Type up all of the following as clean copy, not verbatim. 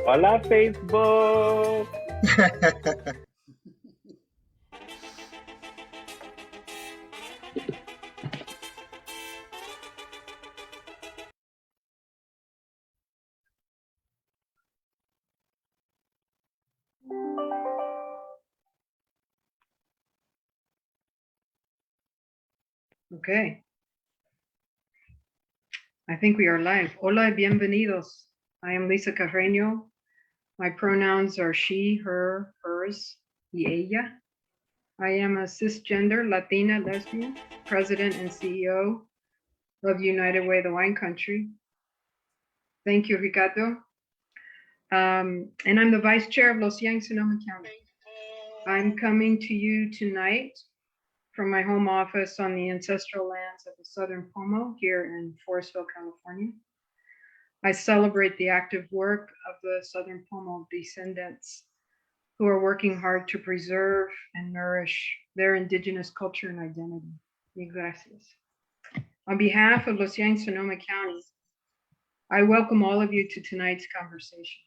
Hola, Facebook. Okay. I think we are live. Hola, bienvenidos. I am Lisa Carreño. My pronouns are she, her, hers, y ella. I am a cisgender Latina lesbian, president and CEO of United Way, the wine country. Thank you, Ricardo. And I'm the vice chair of Los Cien, Sonoma County. I'm coming to you tonight from my home office on the ancestral lands of the Southern Pomo here in Forestville, California. I celebrate the active work of the Southern Pomo descendants who are working hard to preserve and nourish their indigenous culture and identity. Mil gracias. On behalf of Los Cien, Sonoma County, I welcome all of you to tonight's conversation.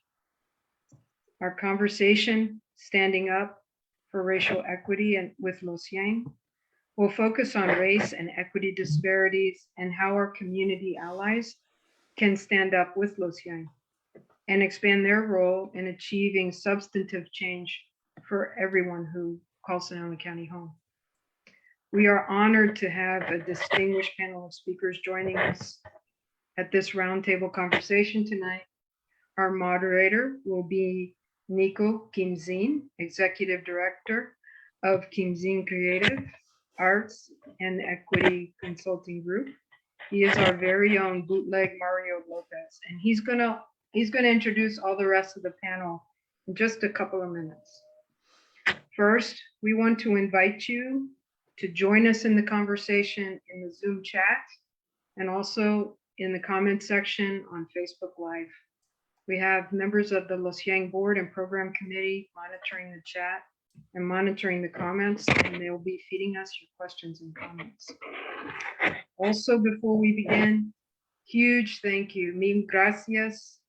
Our conversation, Standing Up for Racial Equity and with Los Cien, will focus on race and equity disparities and how our community allies can stand up with Los Cien and expand their role in achieving substantive change for everyone who calls Sonoma County home. We are honored to have a distinguished panel of speakers joining us at this roundtable conversation tonight. Our moderator will be Nikko Kimzin, Executive Director of Kimzin Creative Arts and Equity Consulting Group. He is our very own bootleg Mario Lopez, and he's gonna introduce all the rest of the panel in just a couple of minutes. First, we want to invite you to join us in the conversation in the Zoom chat and also in the comment section on Facebook Live. We have members of the Los Cien Board and Program Committee monitoring the chat and monitoring the comments, and they will be feeding us your questions and comments. Also, before we begin, huge thank you, mil gracias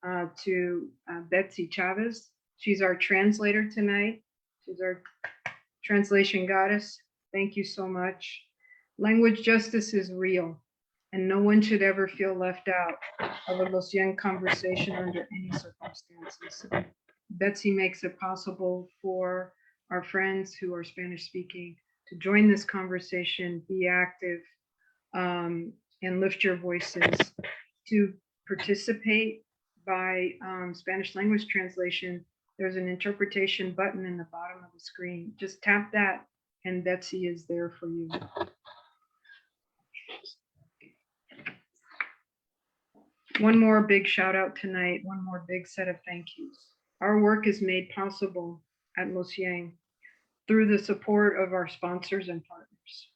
to Betsy Chavez. She's our translator tonight. She's our translation goddess. Thank you so much. Language justice is real, and no one should ever feel left out of a Los Cien conversation under any circumstances. Betsy makes it possible for our friends who are Spanish speaking to join this conversation, be active, and lift your voices. To participate by Spanish language translation, there's an interpretation button in the bottom of the screen. Just tap that and Betsy is there for you. One more big shout out tonight, one more big set of thank yous. Our work is made possible at Los Cien through the support of our sponsors and partners.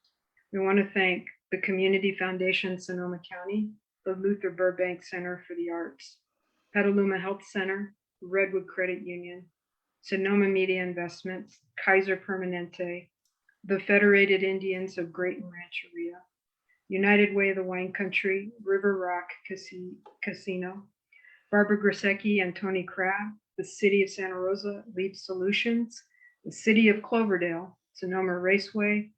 We want to thank the Community Foundation Sonoma County, the Luther Burbank Center for the Arts, Petaluma Health Center, Redwood Credit Union, Sonoma Media Investments, Kaiser Permanente, the Federated Indians of Grayton Rancheria, United Way of the Wine Country, River Rock Casino, Barbara Grasecki and Tony Crabb, the City of Santa Rosa, Leap Solutions, the City of Cloverdale, Sonoma Raceway,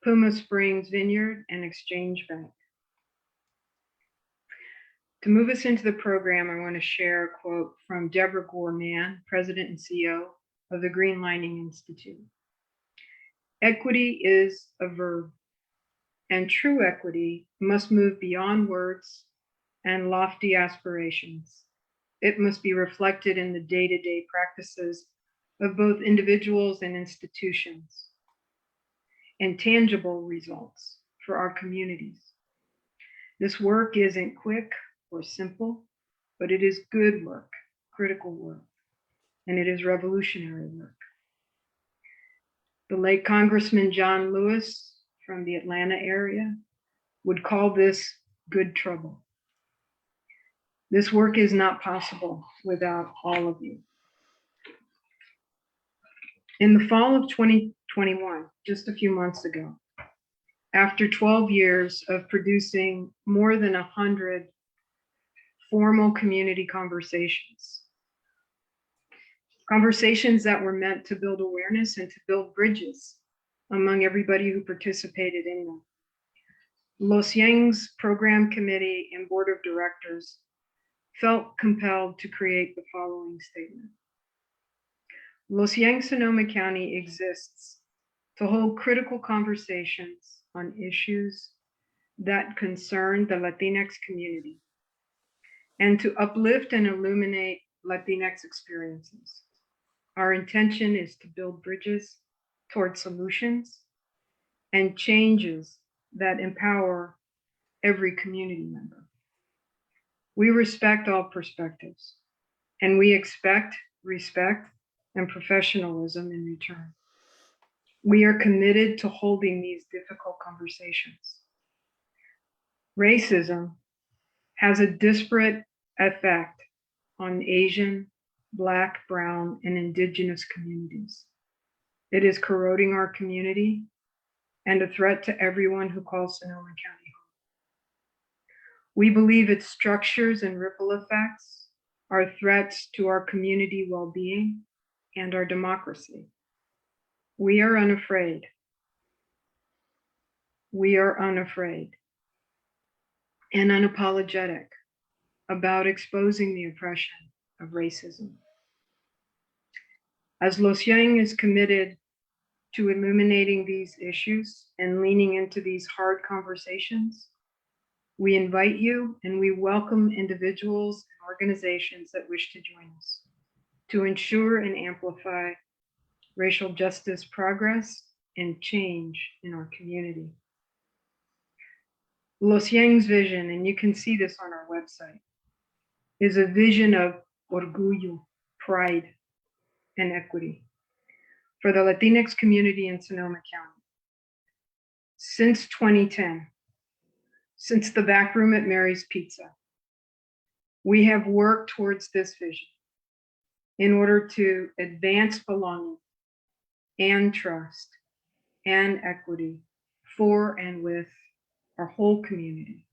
Puma Springs Vineyard, and Exchange Bank. To move us into the program, I want to share a quote from Deborah Gorman, President and CEO of the Green Lining Institute. Equity is a verb, and true equity must move beyond words and lofty aspirations. It must be reflected in the day-to-day practices of both individuals and institutions, and tangible results for our communities. This work isn't quick or simple, but it is good work, critical work, and it is revolutionary work. The late Congressman John Lewis from the Atlanta area would call this good trouble. This work is not possible without all of you. In the fall of 2021, just a few months ago, after 12 years of producing more than 100 formal community conversations, Conversations that were meant to build awareness and to build bridges among everybody who participated in them. Los Cien's program committee and board of directors felt compelled to create the following statement. Los Cien Sonoma County exists to hold critical conversations on issues that concern the Latinx community and to uplift and illuminate Latinx experiences. Our intention is to build bridges toward solutions and changes that empower every community member. We respect all perspectives, and we expect respect and professionalism in return. We are committed to holding these difficult conversations. Racism has a disparate effect on Asian, Black, Brown, and Indigenous communities. It is corroding our community and a threat to everyone who calls Sonoma County home. We believe its structures and ripple effects are threats to our community well-being and our democracy. We are unafraid. We are unafraid and unapologetic about exposing the oppression of racism. As Los Cien is committed to illuminating these issues and leaning into these hard conversations, we invite you and we welcome individuals and organizations that wish to join us to ensure and amplify racial justice progress and change in our community. Los Cien's vision, and you can see this on our website, is a vision of orgullo, pride, and equity for the Latinx community in Sonoma County. Since 2010, since the back room at Mary's Pizza, we have worked towards this vision in order to advance belonging and trust and equity for and with our whole community.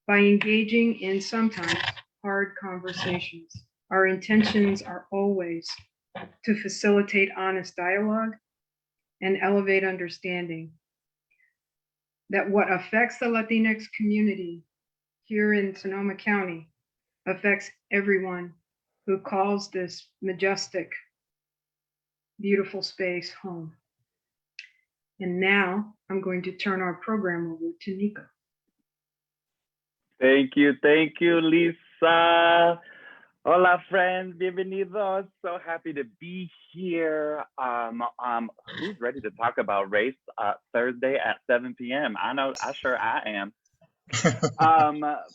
By engaging in sometimes hard conversations, our intentions are always to facilitate honest dialogue and elevate understanding that what affects the Latinx community here in Sonoma County affects everyone who calls this majestic, beautiful space home. And now I'm going to turn our program over to Nikko. Thank you, Lisa. Hola, friends, bienvenidos. So happy to be here. Who's ready to talk about race Thursday at 7 p.m.? I sure am.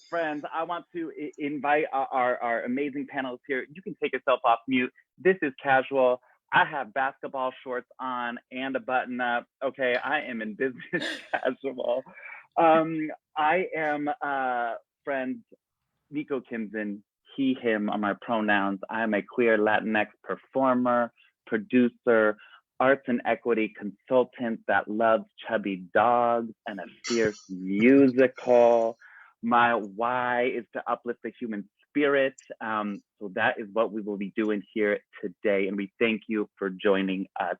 Friends, I want to invite our amazing panelists here. You can take yourself off mute. This is casual. I have basketball shorts on and a button up. Okay, I am in business casual. I am, friends, Nikko Kimzin. He, him are my pronouns. I am a queer Latinx performer, producer, arts and equity consultant that loves chubby dogs and a fierce musical. My why is to uplift the human spirit. So that is what we will be doing here today. And we thank you for joining us.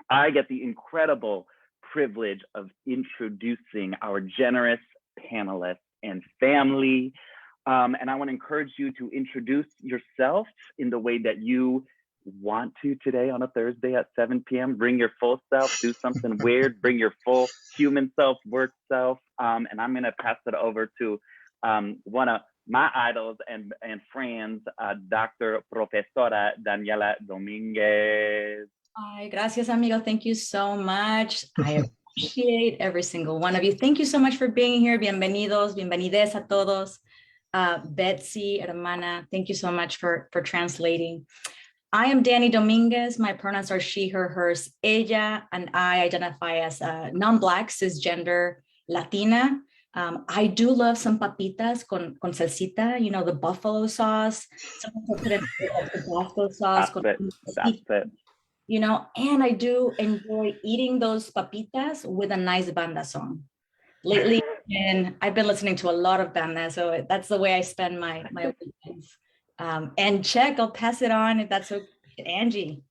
I get the incredible privilege of introducing our generous panelists and family. And I want to encourage you to introduce yourself in the way that you want to today on a Thursday at 7 p.m. Bring your full self, do something weird, bring your full human self, work self. And I'm going to pass it over to one of my idols and friends, Dr. Profesora Daniela Dominguez. Ay, gracias, amigo. Thank you so much. I appreciate every single one of you. Thank you so much for being here. Bienvenidos, bienvenides a todos. Betsy, hermana, thank you so much for translating. I am Dani Dominguez. My pronouns are she, her, hers, ella, and I identify as non-Black, cisgender, Latina. I do love some papitas con salsita, you know, the buffalo sauce. Some put in Tabasco sauce. That's it. You know, and I do enjoy eating those papitas with a nice banda song. Lately, and I've been listening to a lot of banda, so that's the way I spend my weekends. And check, I'll pass it on if that's okay. Angie.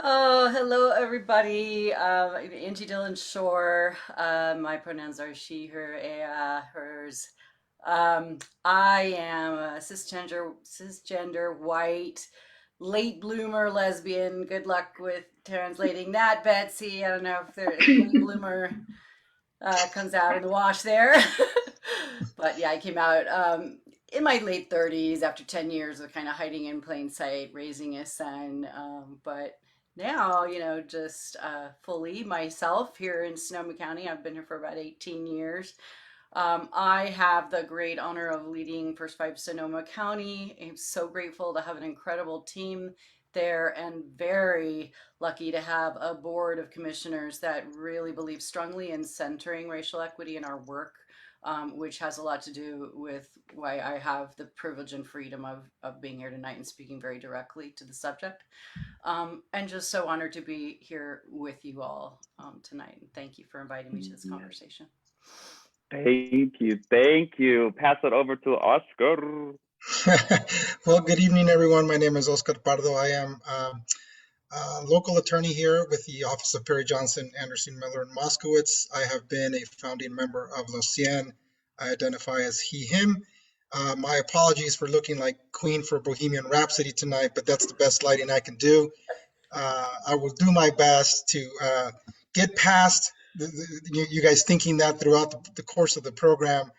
Oh, hello, everybody. Angie Dillon-Shore. My pronouns are she, her, hers. I am a cisgender, white, late bloomer lesbian. Good luck with translating that, Betsy. I don't know if the late bloomer comes out in the wash there. But yeah, I came out in my late 30s after 10 years of kind of hiding in plain sight, raising a son. But now, just fully myself here in Sonoma County. I've been here for about 18 years. I have the great honor of leading First Five Sonoma County. I'm so grateful to have an incredible team there and very lucky to have a board of commissioners that really believe strongly in centering racial equity in our work, which has a lot to do with why I have the privilege and freedom of being here tonight and speaking very directly to the subject. And just so honored to be here with you all tonight. And thank you for inviting me to this conversation. Thank you. Pass it over to Oscar. Well, good evening, everyone. My name is Oscar Pardo. I am a local attorney here with the Office of Perry Johnson, Anderson, Miller, and Moskowitz. I have been a founding member of Los Cien. I identify as he, him. My apologies for looking like Queen for Bohemian Rhapsody tonight, but that's the best lighting I can do. I will do my best to get past you guys thinking that throughout the course of the program.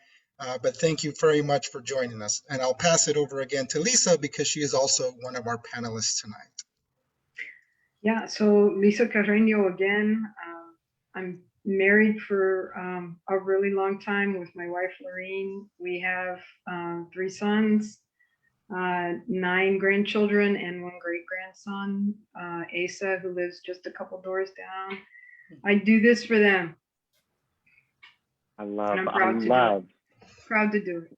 But thank you very much for joining us. And I'll pass it over again to Lisa because she is also one of our panelists tonight. Yeah, so Lisa Carreño again. I'm married for a really long time with my wife, Lorene. We have 3 sons, 9 grandchildren, and 1 great-grandson, Asa, who lives just a couple doors down. I do this for them. I love. Proud to do it.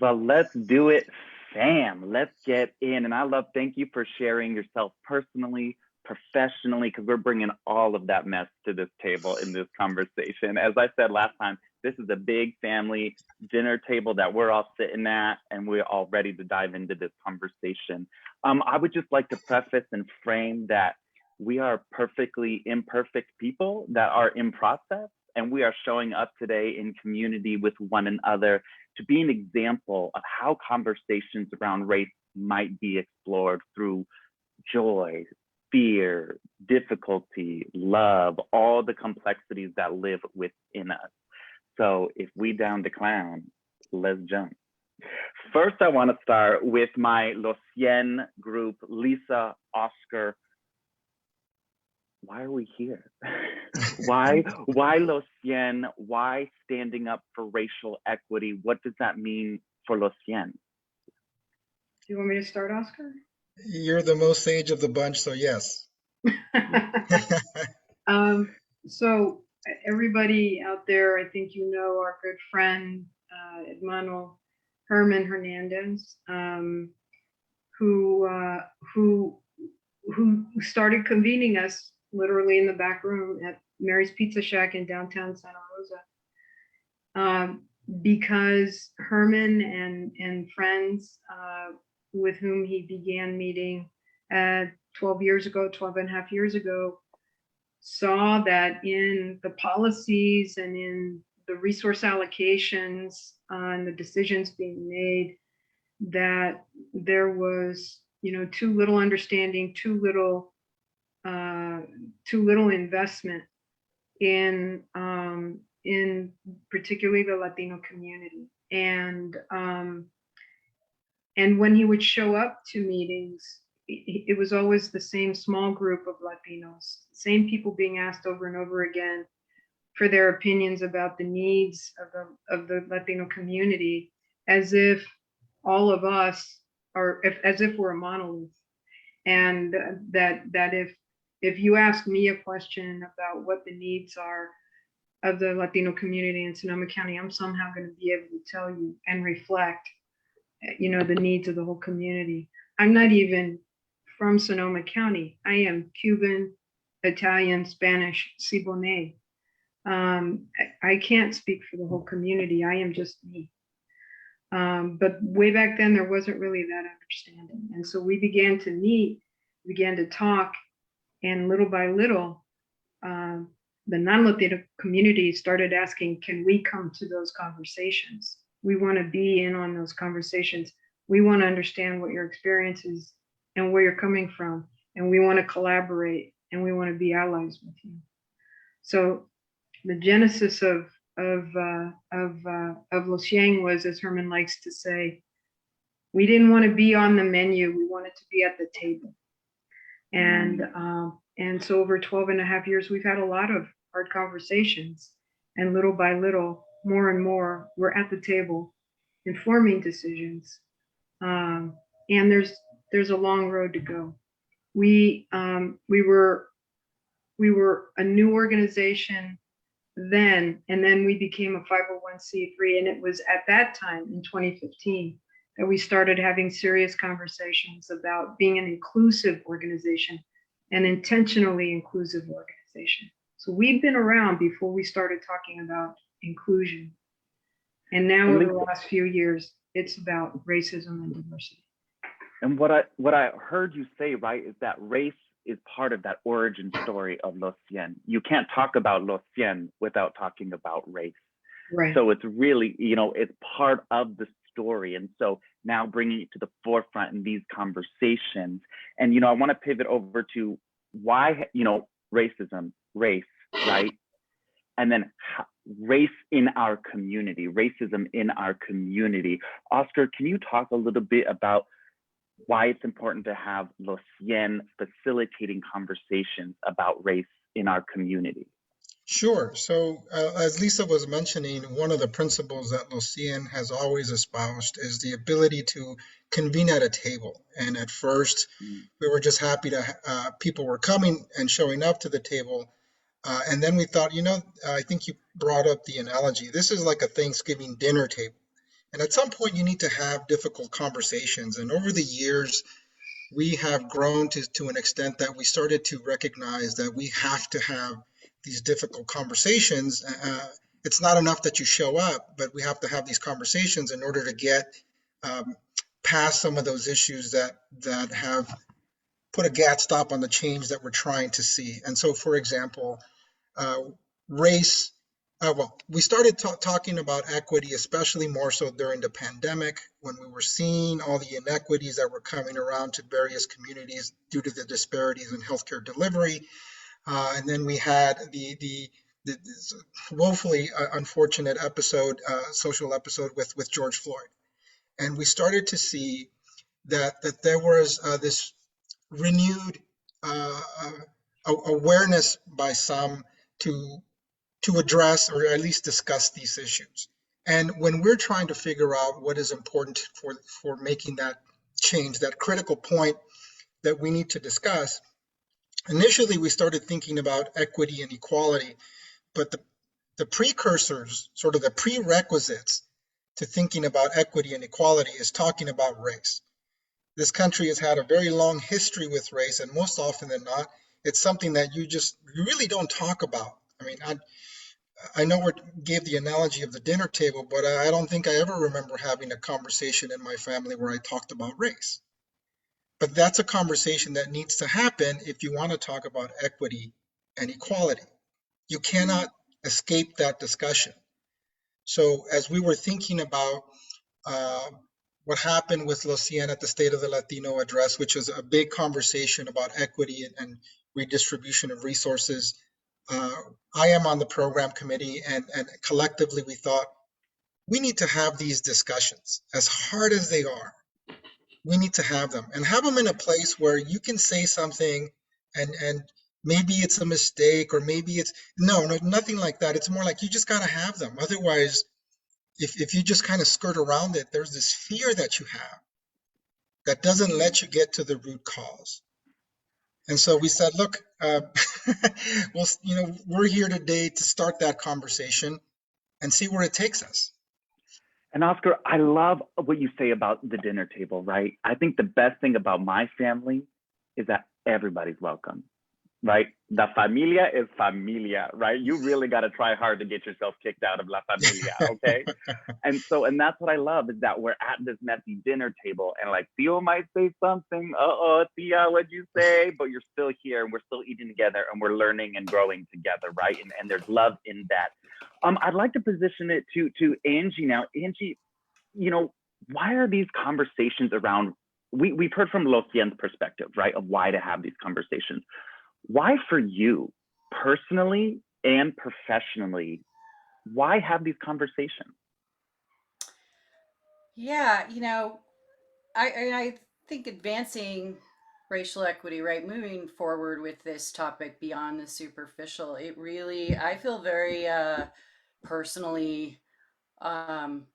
Well, let's do it, fam. Let's get in. And I love, thank you for sharing yourself personally, professionally, because we're bringing all of that mess to this table in this conversation. As I said last time, this is a big family dinner table that we're all sitting at, and we're all ready to dive into this conversation. I would just like to preface and frame that we are perfectly imperfect people that are in process, and we are showing up today in community with one another to be an example of how conversations around race might be explored through joy, fear, difficulty, love, all the complexities that live within us. So if we down to clown, let's jump. First, I want to start with my Los Cien group, Lisa, Oscar. Why are we here? Why Los Cien? Why standing up for racial equity? What does that mean for Los Cien? Do you want me to start, Oscar? You're the most sage of the bunch, so yes. So everybody out there, I think you know our good friend, hermano Herman Hernandez, who started convening us literally in the back room at Mary's Pizza Shack in downtown Santa Rosa, because Herman and friends with whom he began meeting 12 and a half years ago, saw that in the policies and in the resource allocations and the decisions being made, that there was, too little understanding, too little investment in particularly the Latino community. And when he would show up to meetings, it was always the same small group of Latinos, same people being asked over and over again for their opinions about the needs of the Latino community, as if all of us are, as if we're a monolith. And that if you ask me a question about what the needs are of the Latino community in Sonoma County, I'm somehow going to be able to tell you and reflect, the needs of the whole community. I'm not even from Sonoma County. I am Cuban, Italian, Spanish, But way back then, there wasn't really that understanding. And so we began to meet, began to talk, and little by little, the non-Latino community started asking, can we come to those conversations? We want to be in on those conversations. We want to understand what your experience is and where you're coming from. And we want to collaborate and we want to be allies with you. So the genesis of Los Cien was, as Herman likes to say, we didn't want to be on the menu. We wanted to be at the table. And so over 12 and a half years, we've had a lot of hard conversations, and little by little, more and more, we're at the table informing decisions. And there's a long road to go. We were a new organization then, and then we became a 501c3. And it was at that time in 2015 that we started having serious conversations about being an inclusive organization, an intentionally inclusive organization. So we've been around before we started talking about inclusion. And now over the last few years, it's about racism and diversity. And what I heard you say, right, is that race is part of that origin story of Los Cien. You can't talk about Los Cien without talking about race. Right. So it's really, it's part of the story. And so now bringing it to the forefront in these conversations. And, I want to pivot over to why, racism, race, right? And then race in our community, racism in our community. Oscar, can you talk a little bit about why it's important to have Los Cien facilitating conversations about race in our community? Sure. So as Lisa was mentioning, one of the principles that Los Cien has always espoused is the ability to convene at a table. And at first, we were just happy to people were coming and showing up to the table. And then we thought, I think you brought up the analogy. This is like a Thanksgiving dinner table. And at some point, you need to have difficult conversations. And over the years, we have grown to an extent that we started to recognize that we have to have these difficult conversations. It's not enough that you show up, but we have to have these conversations in order to get past some of those issues that have put a gap stop on the change that we're trying to see. And so, for example, race, we started talking about equity, especially more so during the pandemic, when we were seeing all the inequities that were coming around to various communities due to the disparities in healthcare delivery. And then we had the woefully unfortunate episode, social episode with George Floyd. And we started to see that there was this renewed awareness by some to address or at least discuss these issues. And when we're trying to figure out what is important for making that change, that critical point that we need to discuss, initially we started thinking about equity and equality, but the precursors, sort of the prerequisites to thinking about equity and equality is talking about race. This country has had a very long history with race, and most often than not, it's something that you really don't talk about. I mean, I know we gave the analogy of the dinner table, but I don't think I ever remember having a conversation in my family where I talked about race. But that's a conversation that needs to happen if you want to talk about equity and equality. You cannot escape that discussion. So as we were thinking about what happened with Los Cien at the State of the Latino Address, which was a big conversation about equity and redistribution of resources, I am on the program committee, and collectively we thought we need to have these discussions, as hard as they are. We need to have them and have them in a place where you can say something and maybe it's a mistake, or maybe it's no, nothing like that. It's more like you just got to have them. Otherwise, if you just kind of skirt around it, there's this fear that you have that doesn't let you get to the root cause. And so we said, look, well, we're here today to start that conversation and see where it takes us. And Oscar, I love what you say about the dinner table, right? I think the best thing about my family is that everybody's welcome, right? La familia is familia, right? You really got to try hard to get yourself kicked out of La Familia, okay? And that's what I love, is that we're at this messy dinner table, and like Theo might say something, Thea, what'd you say? But you're still here, and we're still eating together, and we're learning and growing together, right? And there's love in that. I'd like to position it to Angie now. Angie, you know, why are these conversations around, we've heard from Los Cien's perspective, right, of why to have these conversations. Why for you, personally and professionally, why have these conversations? Yeah, I think advancing racial equity, right, moving forward with this topic beyond the superficial, it really, I feel very personally,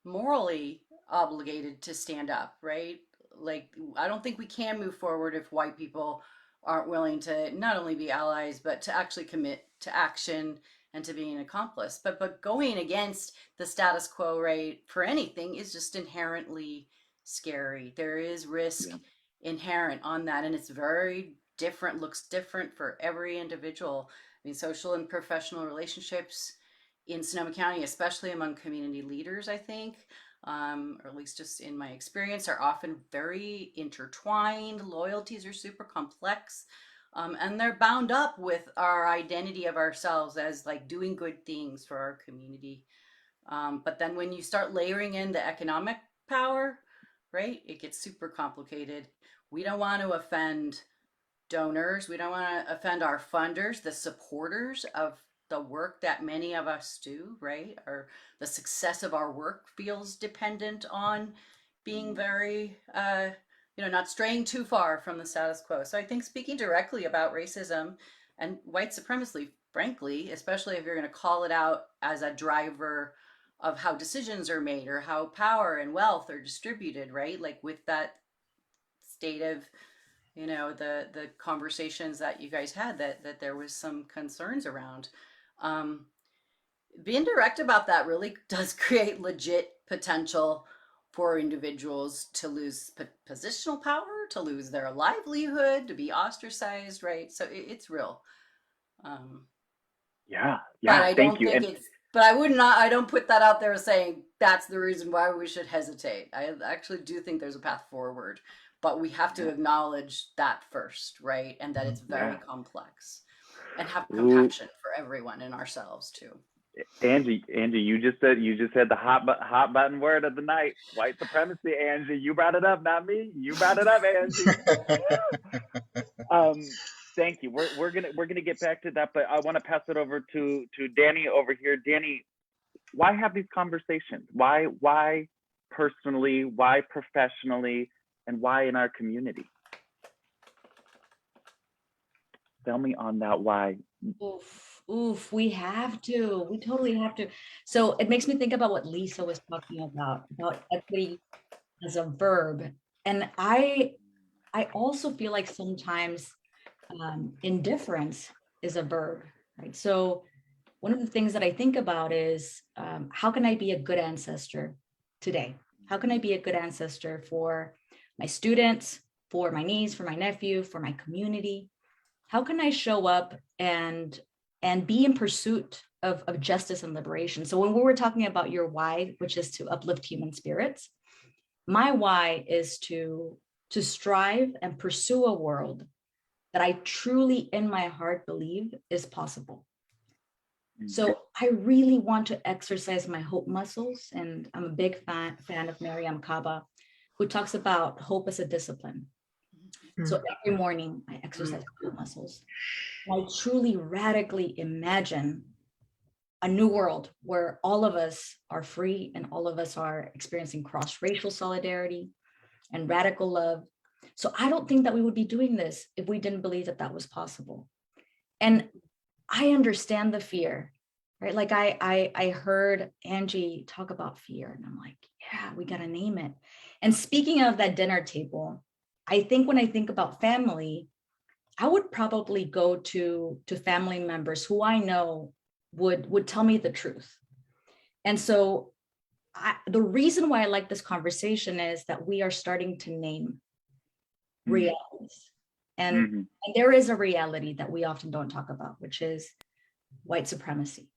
morally obligated to stand up, right? Like, I don't think we can move forward if white people aren't willing to not only be allies, but to actually commit to action and to being an accomplice. But going against the status quo, right, for anything is just inherently scary. There is risk inherent on that, and it's very different, looks different for every individual. I mean, social and professional relationships in Sonoma County, especially among community leaders, I think, or at least just in my experience, are often very intertwined. Loyalties are super complex. And they're bound up with our identity of ourselves as like doing good things for our community. But then when you start layering in the economic power, right, it gets super complicated. We don't want to offend donors. We don't want to offend our funders, the supporters of the work that many of us do, right? Or the success of our work feels dependent on being very, not straying too far from the status quo. So I think speaking directly about racism and white supremacy, frankly, especially if you're going to call it out as a driver of how decisions are made or how power and wealth are distributed, right? Like with that state of, the conversations that you guys had, that there was some concerns around. Being direct about that really does create legit potential for individuals to lose positional power, to lose their livelihood, to be ostracized, right? So it's real. Yeah, But I thank don't you. think but I don't put that out there saying that's the reason why we should hesitate. I actually do think there's a path forward, but we have to acknowledge that first, right? And that it's very complex, and have compassion for everyone and ourselves too. Angie, you just said the hot button word of the night: white supremacy. Angie, you brought it up, not me. You brought it up, Angie. Thank you. We're gonna get back to that, but I want to pass it over to Danny over here. Danny, why have these conversations? Why personally? Why professionally? And why in our community? Tell me on that why. Oof, we have to. We totally have to. So it makes me think about what Lisa was talking about equity as a verb. And I also feel like sometimes indifference is a verb, right? So one of the things that I think about is how can I be a good ancestor today? How can I be a good ancestor for my students, for my niece, for my nephew, for my community? How can I show up and be in pursuit of justice and liberation? So when we were talking about your why, which is to uplift human spirits, my why is to strive and pursue a world that I truly in my heart believe is possible. So I really want to exercise my hope muscles. And I'm a big fan of Mariam Kaba, who talks about hope as a discipline. So every morning I exercise hope muscles. I truly radically imagine a new world where all of us are free and all of us are experiencing cross-racial solidarity and radical love. So I don't think that we would be doing this if we didn't believe that that was possible. And I understand the fear, right? Like I heard Angie talk about fear, and I'm like, yeah, we got to name it. And speaking of that dinner table, I think when I think about family, I would probably go to family members who I know would tell me the truth. And so the reason why I like this conversation is that we are starting to name realities. And there is a reality that we often don't talk about, which is white supremacy.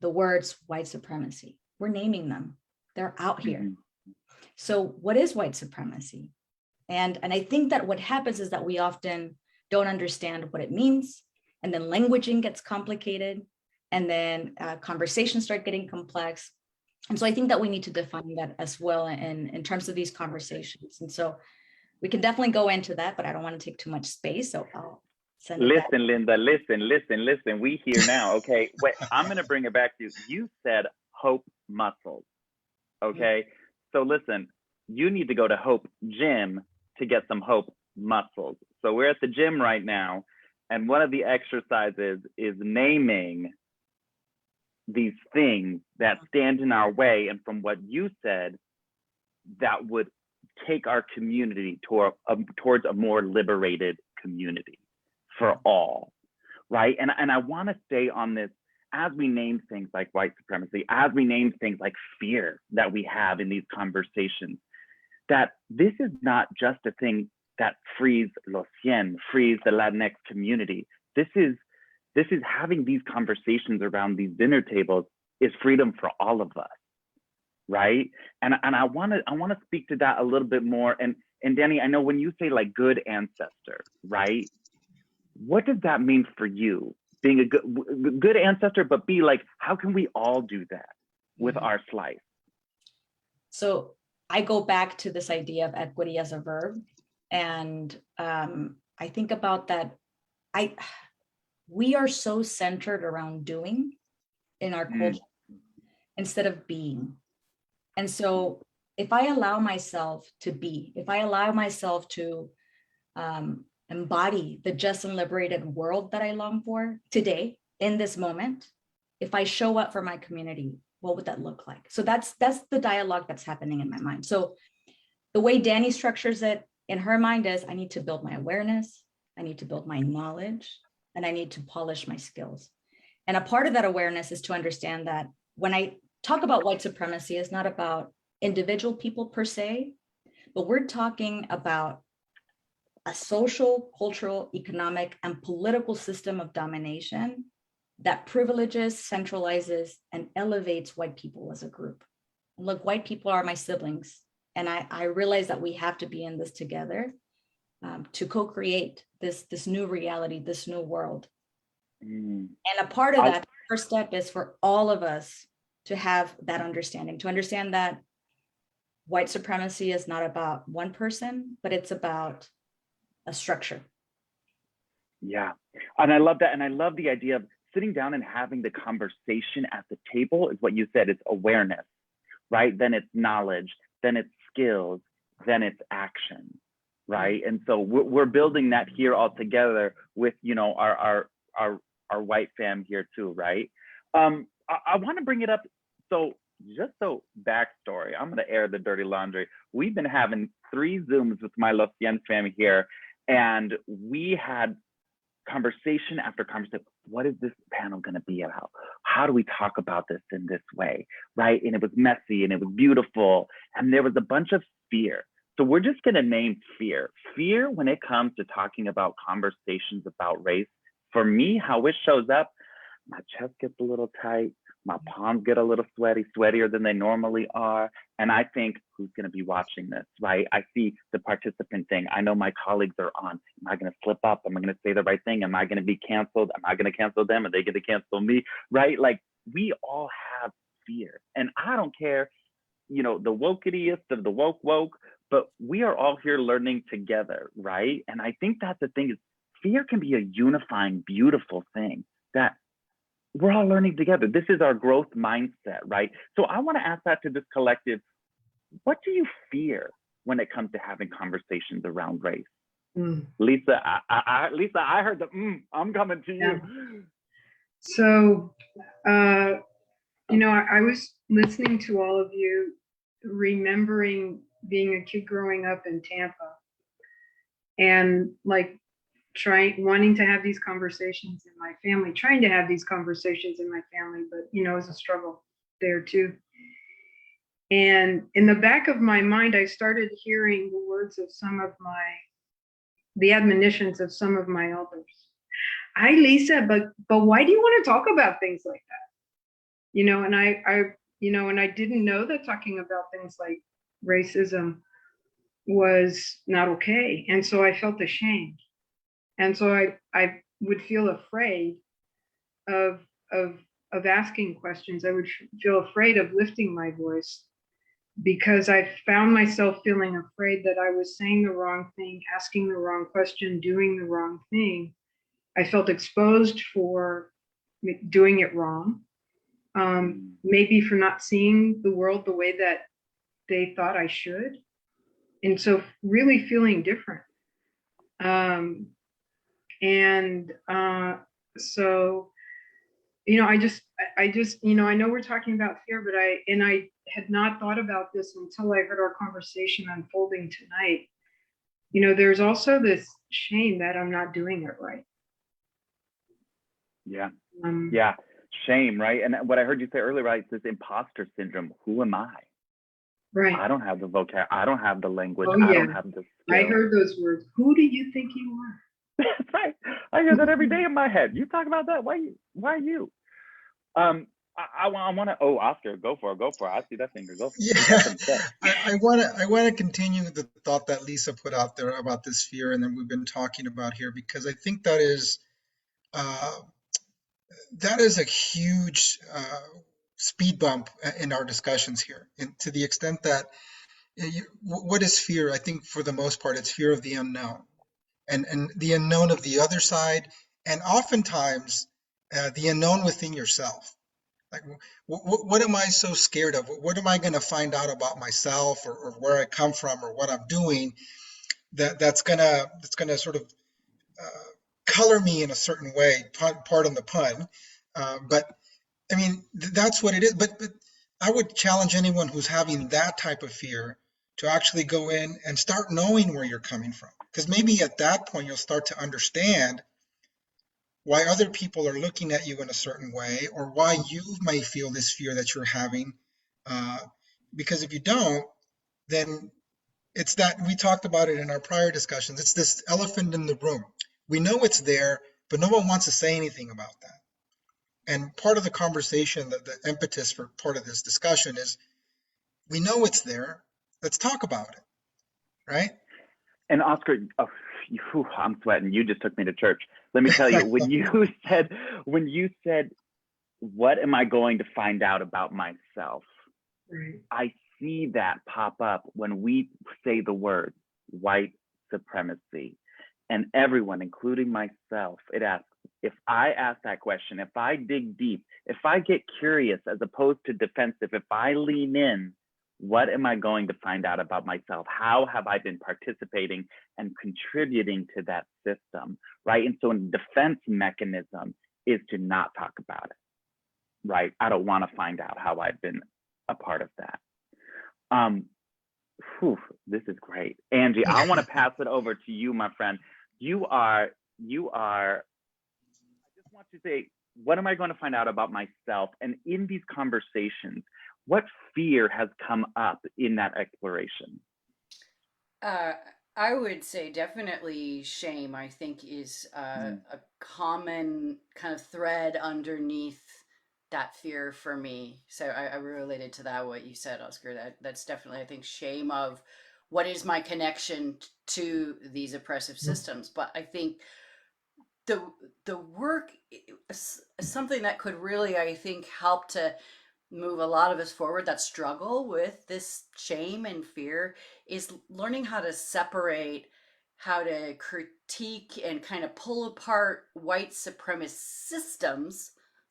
The words white supremacy, we're naming them. They're out here. Mhm. So what is white supremacy? And I think that what happens is that we often don't understand what it means. And then languaging gets complicated. And then conversations start getting complex. And so I think that we need to define that as well in terms of these conversations. And so we can definitely go into that, but I don't want to take too much space. So I'll send it back. Listen, Linda, listen. We here now, okay? Wait, I'm going to bring it back to you. You said hope muscles, okay? So listen, you need to go to Hope Gym to get some hope muscles. So we're at the gym right now, and one of the exercises is naming these things that stand in our way. And from what you said, that would take our community towards a more liberated community for all, right? And I want to stay on this as we name things like white supremacy, as we name things like fear that we have in these conversations, that this is not just a thing that frees Los Cien, frees the Latinx community. This is having these conversations around these dinner tables is freedom for all of us, right? And I want to speak to that a little bit more. And Danny, I know when you say like good ancestor, right? What does that mean for you? Being a good ancestor, but be like, how can we all do that with our slice? So I go back to this idea of equity as a verb. And I think about that. We are so centered around doing in our culture instead of being. And so if I allow myself to be, if I allow myself to embody the just and liberated world that I long for today, in this moment, if I show up for my community, what would that look like? So that's the dialogue that's happening in my mind. So the way Danny structures it in her mind is, I need to build my awareness, I need to build my knowledge, and I need to polish my skills. And a part of that awareness is to understand that when I talk about white supremacy, it's not about individual people per se, but we're talking about a social, cultural, economic, and political system of domination that privileges, centralizes, and elevates white people as a group. Look, white people are my siblings. And I realize that we have to be in this together to co-create this new reality, this new world. And a part of that first step is for all of us to have that understanding, to understand that white supremacy is not about one person, but it's about a structure. Yeah, and I love that. And I love the idea of sitting down and having the conversation at the table is what you said, it's awareness, right? Then it's knowledge, then it's skills, then it's action, right? And so we're building that here all together with, you know, our white fam here too, right? I want to bring it up. So just so backstory, I'm going to air the dirty laundry. We've been having 3 Zooms with my Los Cien fam here, and we had conversation after conversation. What is this panel going to be about? How do we talk about this in this way, right? And it was messy and it was beautiful, and there was a bunch of fear. So we're just going to name fear. Fear when it comes to talking about conversations about race. For me, how it shows up, my chest gets a little tight, my palms get a little sweaty, sweatier than they normally are. And I think, who's going to be watching this, right? I see the participant thing. I know my colleagues are on. Am I going to slip up? Am I going to say the right thing? Am I going to be canceled? Am I going to cancel them? Are they going to cancel me? Right? Like, we all have fear. And I don't care, you know, the wokeiest of the woke, but we are all here learning together, right? And I think that's the thing, is fear can be a unifying, beautiful thing that we're all learning together. This is our growth mindset, right? So I want to ask that to this collective. What do you fear when it comes to having conversations around race? Lisa, I heard the I'm coming to you. Yeah. So, you know, I was listening to all of you, remembering being a kid growing up in Tampa, and like wanting to have these conversations in my family, trying to have these conversations in my family, but you know, it was a struggle there too. And in the back of my mind, I started hearing the words of the admonitions of some of my elders. Lisa, but why do you want to talk about things like that? You know, and I you know, and I didn't know that talking about things like racism was not okay. And so I felt ashamed. And so I would feel afraid of, of, of asking questions. I would feel afraid of lifting my voice because I found myself feeling afraid that I was saying the wrong thing, asking the wrong question, doing the wrong thing. I felt exposed for doing it wrong, maybe for not seeing the world the way that they thought I should. And so really feeling different. So, you know, I just, you know, I know we're talking about fear, but I had not thought about this until I heard our conversation unfolding tonight. You know, there's also this shame that I'm not doing it right. Yeah. Yeah. Shame, right? And what I heard you say earlier, right? This imposter syndrome. Who am I? Right. I don't have the vocab. I don't have the language. Oh, yeah. I don't have the skill. I heard those words. Who do you think you are? That's right. I hear that every day in my head. You talk about that. Why you? I want to. Oh, Oscar, go for it. I see that finger. Go for it. Yeah, I want to continue the thought that Lisa put out there about this fear, and then we've been talking about here, because I think that is a huge speed bump in our discussions here, and to the extent that what is fear? I think for the most part, it's fear of the unknown, and the unknown of the other side, and oftentimes the unknown within yourself. Like, what am I so scared of? What am I going to find out about myself, or where I come from, or what I'm doing that's gonna sort of color me in a certain way? Pardon the pun, but I mean that's what it is. But I would challenge anyone who's having that type of fear to actually go in and start knowing where you're coming from, because maybe at that point you'll start to understand why other people are looking at you in a certain way, or why you may feel this fear that you're having. Because if you don't, then it's that we talked about it in our prior discussions. It's this elephant in the room. We know it's there, but no one wants to say anything about that. And part of the conversation, the impetus for part of this discussion is, we know it's there. Let's talk about it, right? And Oscar, I'm sweating. You just took me to church. Let me tell you, when you said, what am I going to find out about myself? Right. I see that pop up when we say the word white supremacy. And everyone, including myself, it asks, if I ask that question, if I dig deep, if I get curious as opposed to defensive, if I lean in, what am I going to find out about myself? How have I been participating and contributing to that system, right? And so a defense mechanism is to not talk about it, right? I don't want to find out how I've been a part of that. This is great. Angie, I want to pass it over to you, my friend. You are, I just want to say, what am I going to find out about myself? And in these conversations, what fear has come up in that exploration? I would say definitely shame, I think, is a common kind of thread underneath that fear for me. So I related to that, what you said, Oscar. That's definitely, I think, shame of what is my connection to these oppressive systems. But I think the work is something that could really, I think, help to move a lot of us forward that struggle with this shame and fear, is learning how to separate, how to critique and kind of pull apart white supremacist systems,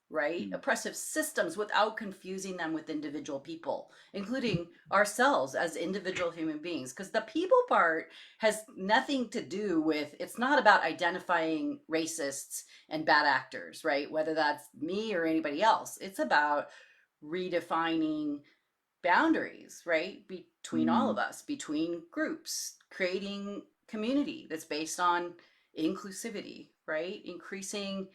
right? Oppressive systems, without confusing them with individual people, including ourselves as individual human beings. Because the people part has nothing to do with, it's not about identifying racists and bad actors, right? Whether that's me or anybody else. It's about redefining boundaries, right? Between all of us, between groups, creating community that's based on inclusivity, right? Increasing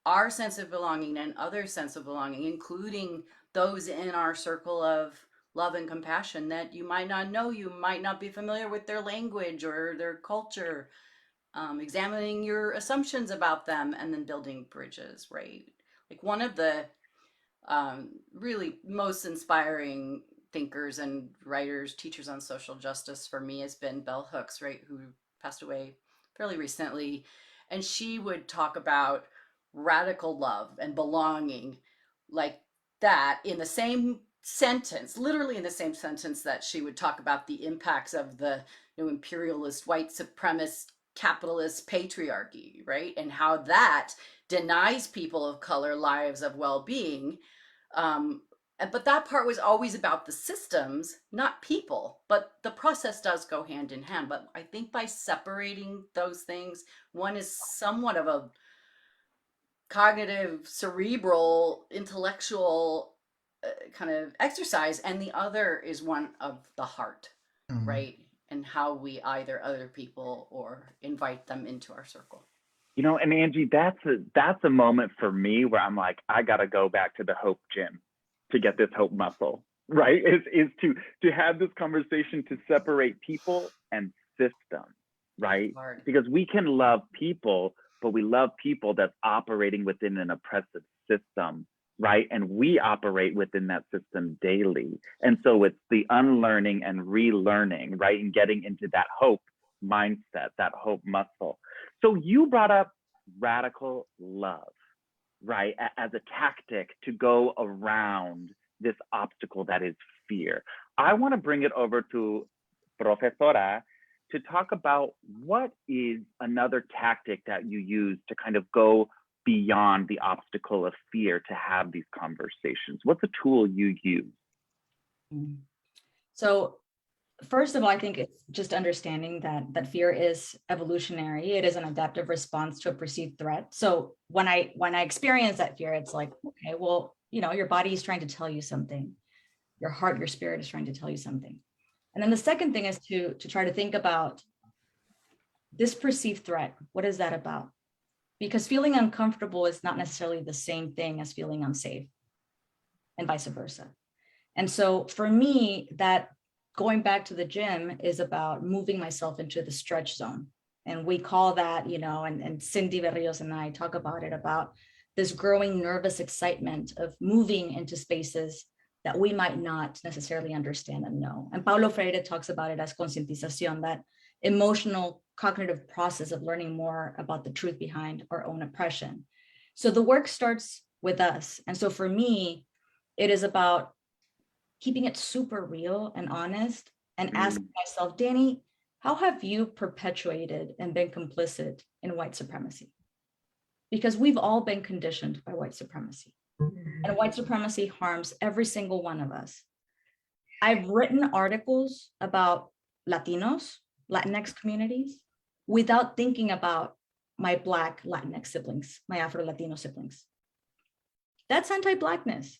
our sense of belonging and others' sense of belonging, including those in our circle of love and compassion that you might not know, you might not be familiar with their language or their culture, examining your assumptions about them and then building bridges, right? Like one of the really most inspiring thinkers and writers, teachers on social justice for me has been Bell Hooks, right, who passed away fairly recently. And she would talk about radical love and belonging like that in the same sentence, literally in the same sentence that she would talk about the impacts of the imperialist, white supremacist, capitalist patriarchy, right? And how that denies people of color lives of well-being. But that part was always about the systems, not people. But the process does go hand in hand. But I think by separating those things, one is somewhat of a cognitive, cerebral, intellectual kind of exercise, and the other is one of the heart, right? And how we either other people or invite them into our circle. You know, and Angie, that's a moment for me where I'm like, I gotta go back to the hope gym to get this hope muscle, right? Is to have this conversation to separate people and systems, right? Hard. Because we can love people, but we love people that's operating within an oppressive system, right? And we operate within that system daily. And so it's the unlearning and relearning, right? And getting into that hope mindset, that hope muscle. So you brought up radical love, right? As a tactic to go around this obstacle that is fear. I want to bring it over to Profesora to talk about what is another tactic that you use to kind of go beyond the obstacle of fear to have these conversations. What's a tool you use? So first of all, I think it's just understanding that fear is evolutionary. It is an adaptive response to a perceived threat. So when I experience that fear, it's like, okay, well, your body is trying to tell you something. Your heart, your spirit is trying to tell you something. And then the second thing is to try to think about this perceived threat. What is that about? Because feeling uncomfortable is not necessarily the same thing as feeling unsafe, and vice versa. And so for me, that going back to the gym is about moving myself into the stretch zone. And we call that, and Cindy Berrios and I talk about it, about this growing nervous excitement of moving into spaces that we might not necessarily understand and know. And Paulo Freire talks about it as concientización, that emotional cognitive process of learning more about the truth behind our own oppression. So the work starts with us. And so for me, it is about keeping it super real and honest and asking myself, Danny, how have you perpetuated and been complicit in white supremacy? Because we've all been conditioned by white supremacy. And white supremacy harms every single one of us. I've written articles about Latinos, Latinx communities, without thinking about my Black Latinx siblings, my Afro-Latino siblings. That's anti-Blackness.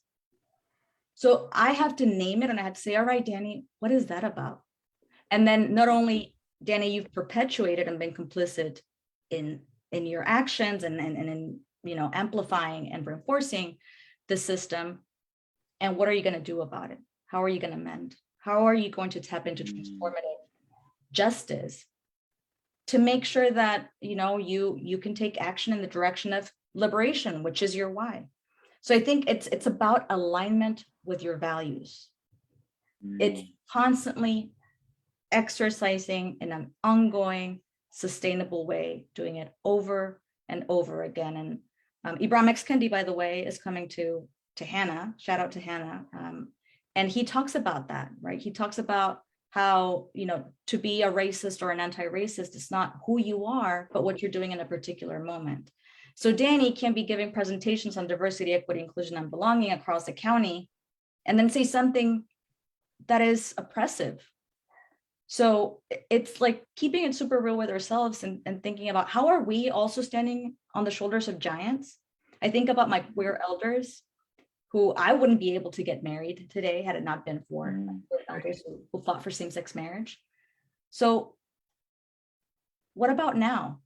So I have to name it and I have to say, all right, Danny, what is that about? And then not only, Danny, you've perpetuated and been complicit in your actions and in amplifying and reinforcing the system. And what are you going to do about it? How are you going to mend? How are you going to tap into transformative justice to make sure that you can take action in the direction of liberation, which is your why? So I think it's about alignment with your values. It's constantly exercising in an ongoing, sustainable way, doing it over and over again. And Ibram X. Kendi, by the way, is coming to Hannah. Shout out to Hannah. And he talks about that, right? He talks about how, to be a racist or an anti-racist is not who you are, but what you're doing in a particular moment. So Danny can be giving presentations on diversity, equity, inclusion, and belonging across the county, and then say something that is oppressive. So it's like keeping it super real with ourselves and thinking about how are we also standing on the shoulders of giants. I think about my queer elders who I wouldn't be able to get married today had it not been for elders who fought for same-sex marriage. So what about now?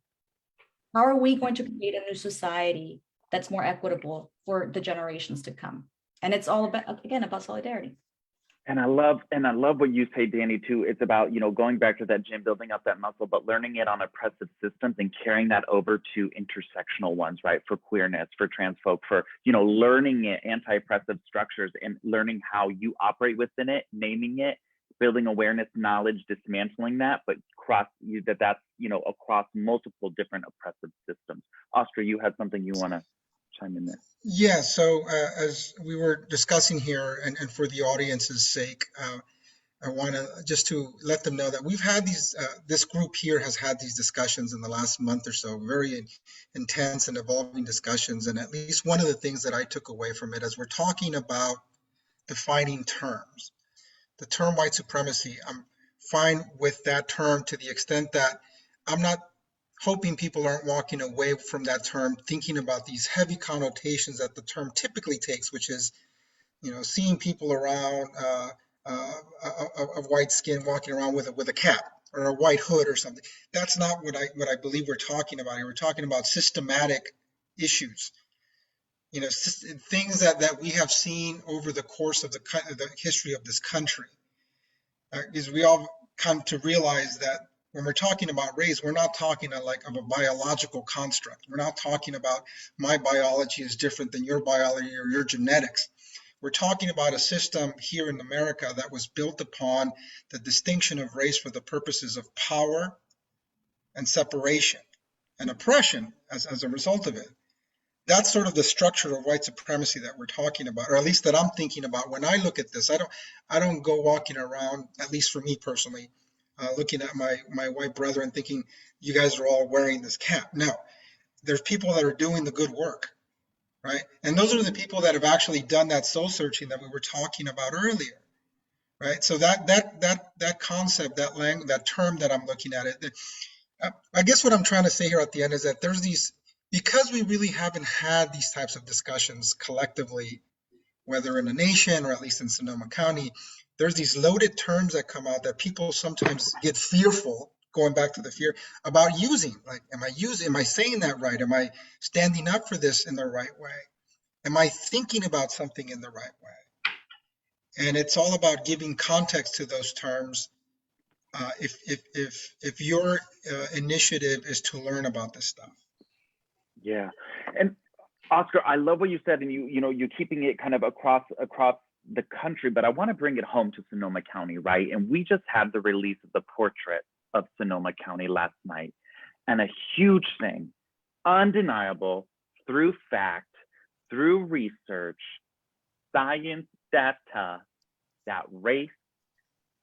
How are we going to create a new society that's more equitable for the generations to come? And it's all about, again, about solidarity. And I love what you say, Danny, too. It's about, going back to that gym, building up that muscle, but learning it on oppressive systems and carrying that over to intersectional ones, right? For queerness, for trans folk, for, learning it, anti-oppressive structures, and learning how you operate within it, naming it, building awareness, knowledge, dismantling that, but that's across multiple different oppressive systems. Oscar, you had something you want to chime in there? Yeah, so as we were discussing here, and for the audience's sake, I want to just to let them know that we've had this group here has had these discussions in the last month or so, very intense and evolving discussions. And at least one of the things that I took away from it, as we're talking about defining terms, the term white supremacy, I'm fine with that term to the extent that I'm not hoping people aren't walking away from that term thinking about these heavy connotations that the term typically takes, which is, seeing people around of white skin walking around with a cap or a white hood or something. That's not what I believe we're talking about here. We're talking about systematic issues, things that we have seen over the course of the history of this country. Is we all come to realize that when we're talking about race, we're not talking of a biological construct. We're not talking about my biology is different than your biology or your genetics. We're talking about a system here in America that was built upon the distinction of race for the purposes of power and separation and oppression as a result of it. That's sort of the structure of white supremacy that we're talking about, or at least that I'm thinking about when I look at this. I don't go walking around, at least for me personally, looking at my white brethren thinking you guys are all wearing this cap. No, there's people that are doing the good work, right? And those are the people that have actually done that soul searching that we were talking about earlier, right? So that concept, that term that I'm looking at it, I guess what I'm trying to say here at the end is that there's these. Because we really haven't had these types of discussions collectively, whether in a nation or at least in Sonoma County, there's these loaded terms that come out that people sometimes get fearful, going back to the fear, about using. Like, am I saying that right? Am I standing up for this in the right way? Am I thinking about something in the right way? And it's all about giving context to those terms. If your initiative is to learn about this stuff. Yeah. And Oscar, I love what you said, and you're keeping it kind of across the country, but I want to bring it home to Sonoma County, right? And we just had the release of the portrait of Sonoma County last night. And a huge thing, undeniable, through fact, through research, science data, that race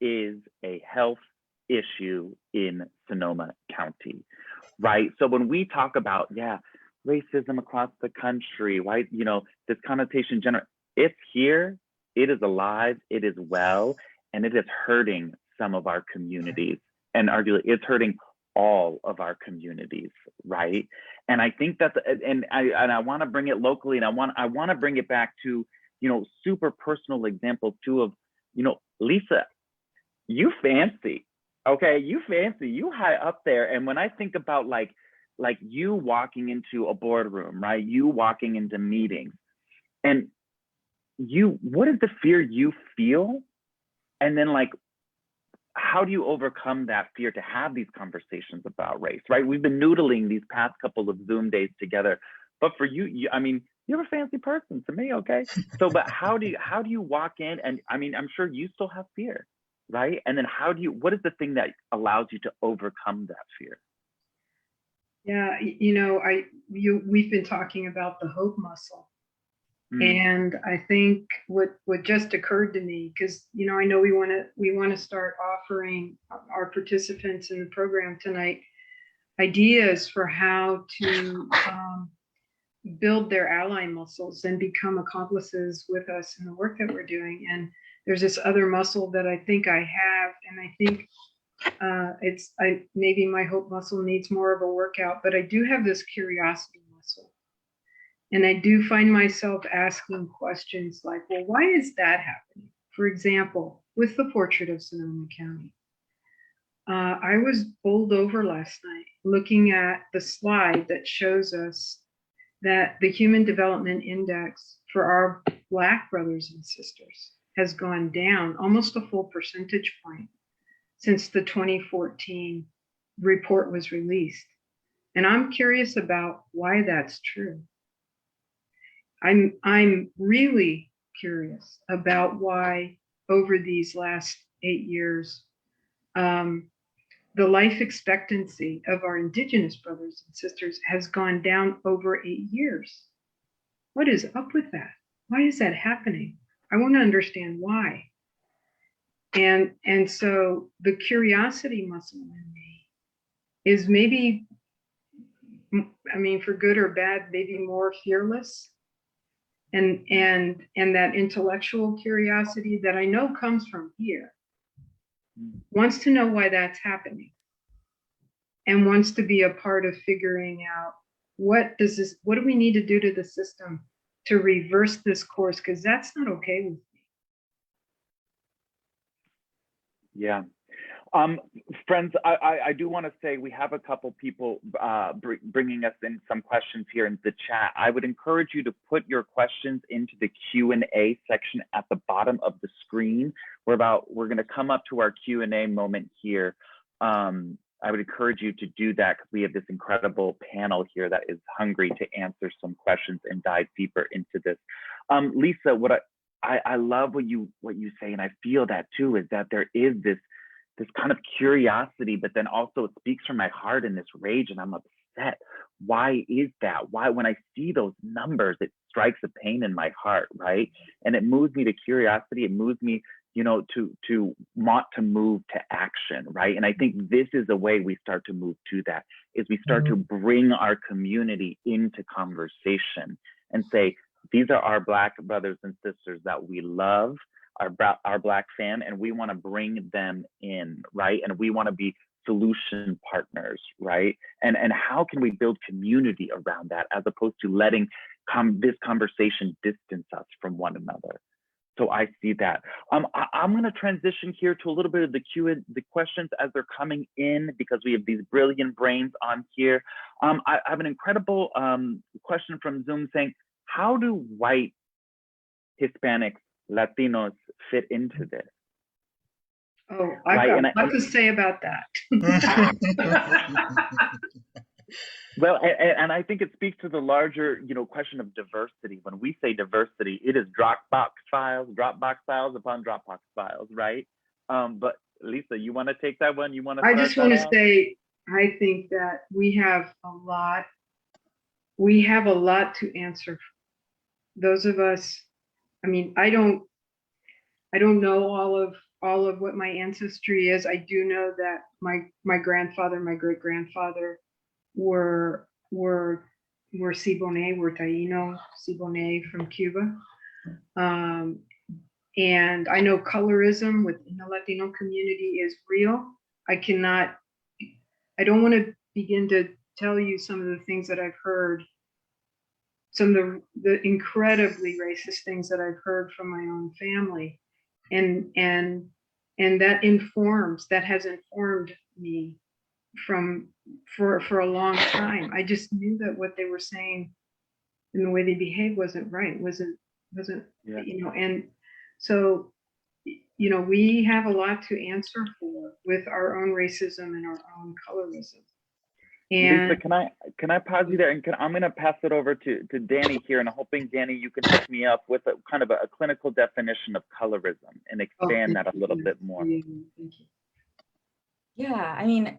is a health issue in Sonoma County, right? So when we talk about, racism across the country, right? This connotation, it's here, it is alive, it is well, and it is hurting some of our communities. And arguably, it's hurting all of our communities, right? And I think that's, and I want to bring it locally, and I want to bring it back to, super personal examples too of, Lisa, you fancy, okay? You fancy, you high up there. And when I think about like you walking into a boardroom, right? You walking into meetings, and what is the fear you feel? And then how do you overcome that fear to have these conversations about race, right? We've been noodling these past couple of Zoom days together, but for you, I mean, you're a fancy person to me, okay? So, but how do you walk in? And I mean, I'm sure you still have fear, right? And then what is the thing that allows you to overcome that fear? Yeah, we've been talking about the hope muscle. And I think what just occurred to me, because I know we want to start offering our participants in the program tonight ideas for how to build their ally muscles and become accomplices with us in the work that we're doing. And there's this other muscle that I think I have, and I think maybe my hope muscle needs more of a workout, but I do have this curiosity muscle. And I do find myself asking questions like, well, why is that happening? For example, with the portrait of Sonoma County, I was bowled over last night looking at the slide that shows us that the Human Development Index for our Black brothers and sisters has gone down almost a full percentage point since the 2014 report was released. And I'm curious about why that's true. I'm really curious about why over these last 8 years, the life expectancy of our Indigenous brothers and sisters has gone down over 8 years. What is up with that? Why is that happening? I want to understand why. And so the curiosity muscle in me is maybe, I mean, for good or bad, maybe more fearless. And that intellectual curiosity that I know comes from here wants to know why that's happening and wants to be a part of figuring out what do we need to do to the system to reverse this course, because that's not okay with me. Yeah. Friends, I do want to say we have a couple people bringing us in some questions here in the chat. I would encourage you to put your questions into the Q&A section at the bottom of the screen. We're going to come up to our Q&A moment here. I would encourage you to do that because we have this incredible panel here that is hungry to answer some questions and dive deeper into this. Lisa, what I love what you say, and I feel that too, is that there is this kind of curiosity, but then also it speaks from my heart in this rage, and I'm upset. Why is that? Why, when I see those numbers, it strikes a pain in my heart, right? And it moves me to curiosity. It moves me, you know, to want to move to action, right? And I think this is the way we start to move to that, is we start to bring our community into conversation and say, these are our Black brothers and sisters that we love, our Black fan, and we want to bring them in, right? And we want to be solution partners, right? And how can we build community around that as opposed to letting this conversation distance us from one another? So I see that. I'm going to transition here to a little bit of the questions as they're coming in, because we have these brilliant brains on here. I have an incredible question from Zoom saying, how do white Hispanics, Latinos fit into this? Oh, I've got a lot to say about that. Well, and I think it speaks to the larger, you know, question of diversity. When we say diversity, it is Dropbox files upon Dropbox files, right? But Lisa, you want to take that one? You want to? I just want to say, I think that we have a lot to answer. Those of us, I mean, I don't know all of what my ancestry is. I do know that my grandfather, my great grandfather were Siboney, were Taino, Siboney from Cuba. And I know colorism within the Latino community is real. I don't want to begin to tell you some of the things that I've heard, some of the incredibly racist things that I've heard from my own family. And that has informed me for a long time. I just knew that what they were saying and the way they behaved wasn't right, wasn't yeah. You know, and so, you know, we have a lot to answer for with our own racism and our own colorism. And Lisa, can I pause you there? And I'm going to pass it over to Danny here, and I'm hoping, Danny, you can hook me up with a kind of a clinical definition of colorism and expand that a little bit more. Thank you. Yeah, I mean,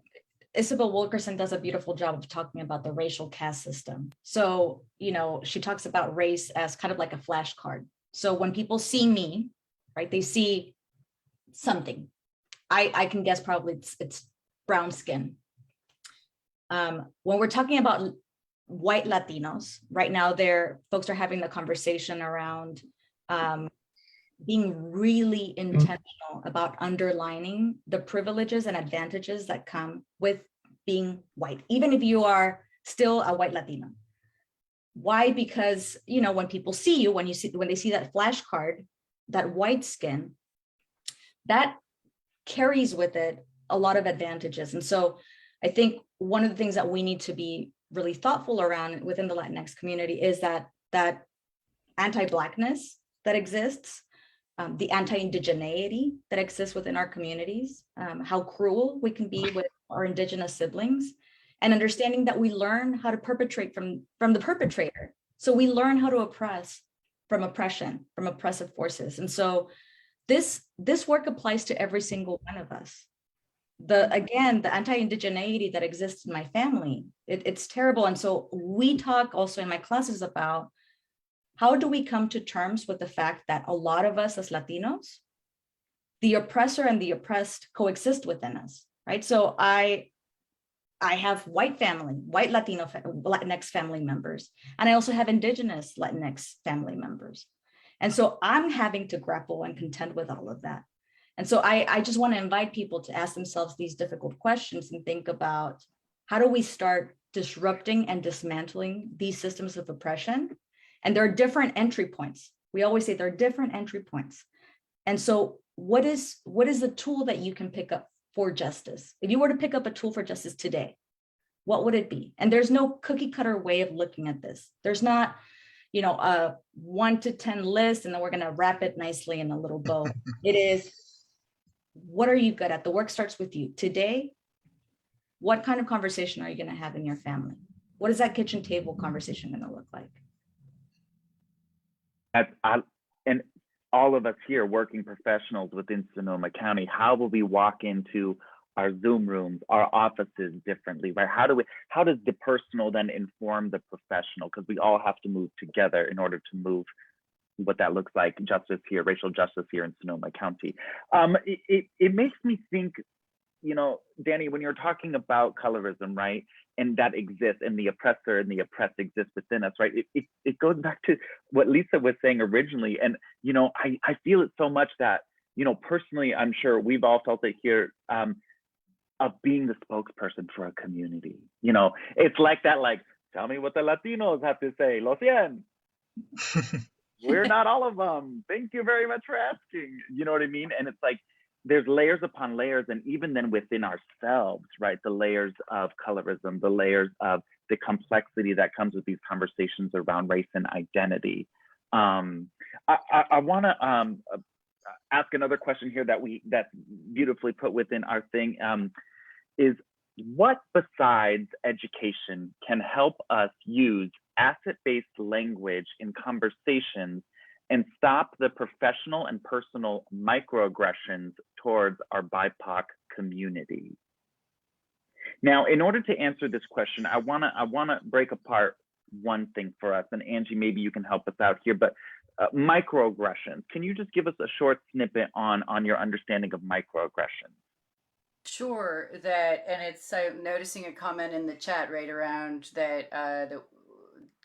Isabel Wilkerson does a beautiful job of talking about the racial caste system. So, you know, she talks about race as kind of like a flashcard. So when people see me, right, they see something. I can guess probably it's brown skin. When we're talking about white Latinos, right now folks are having the conversation around being really intentional about underlining the privileges and advantages that come with being white, even if you are still a white Latino. Why? Because, you know, when people see you, when they see that flashcard, that white skin, that carries with it a lot of advantages. And so I think one of the things that we need to be really thoughtful around within the Latinx community is that anti-Blackness that exists, the anti-indigeneity that exists within our communities, how cruel we can be with our indigenous siblings, and understanding that we learn how to perpetrate from the perpetrator. So we learn how to oppress from oppression, from oppressive forces. And so this work applies to every single one of us. Again, the anti-indigeneity that exists in my family, it's terrible. And so we talk also in my classes about how do we come to terms with the fact that a lot of us as Latinos, the oppressor and the oppressed coexist within us, right? So I have white Latino, Latinx family members, and I also have indigenous Latinx family members. And so I'm having to grapple and contend with all of that. And so I just want to invite people to ask themselves these difficult questions and think about how do we start disrupting and dismantling these systems of oppression? And there are different entry points. We always say there are different entry points. And so what is the tool that you can pick up for justice? If you were to pick up a tool for justice today, what would it be? And there's no cookie cutter way of looking at this. There's not, a 1 to 10 list, and then we're going to wrap it nicely in a little bow. It is, what are you good at? The work starts with you. Today, what kind of conversation are you going to have in your family? What is that kitchen table conversation going to look like? And all of us here, working professionals within Sonoma County, how will we walk into our Zoom rooms, our offices differently, right? How does the personal then inform the professional? Because we all have to move together in order to move what that looks like, justice here, racial justice here in Sonoma County. It makes me think, Danny, when you're talking about colorism, right, and that exists, and the oppressor and the oppressed exist within us, right? It goes back to what Lisa was saying originally, and I feel it so much that personally, I'm sure we've all felt it here, of being the spokesperson for a community. It's like that, like, tell me what the Latinos have to say. Los Cien. We're not all of them. Thank you very much for asking. You know what I mean? And it's like, there's layers upon layers, and even then within ourselves, right? The layers of colorism, the layers of the complexity that comes with these conversations around race and identity. I want to ask another question here that's beautifully put within our thing, is what besides education can help us use asset-based language in conversations and stop the professional and personal microaggressions towards our BIPOC community? Now, in order to answer this question, I wanna break apart one thing for us, and Angie, maybe you can help us out here, but microaggressions. Can you just give us a short snippet on your understanding of microaggressions? Sure, and it's I'm noticing a comment in the chat right around that,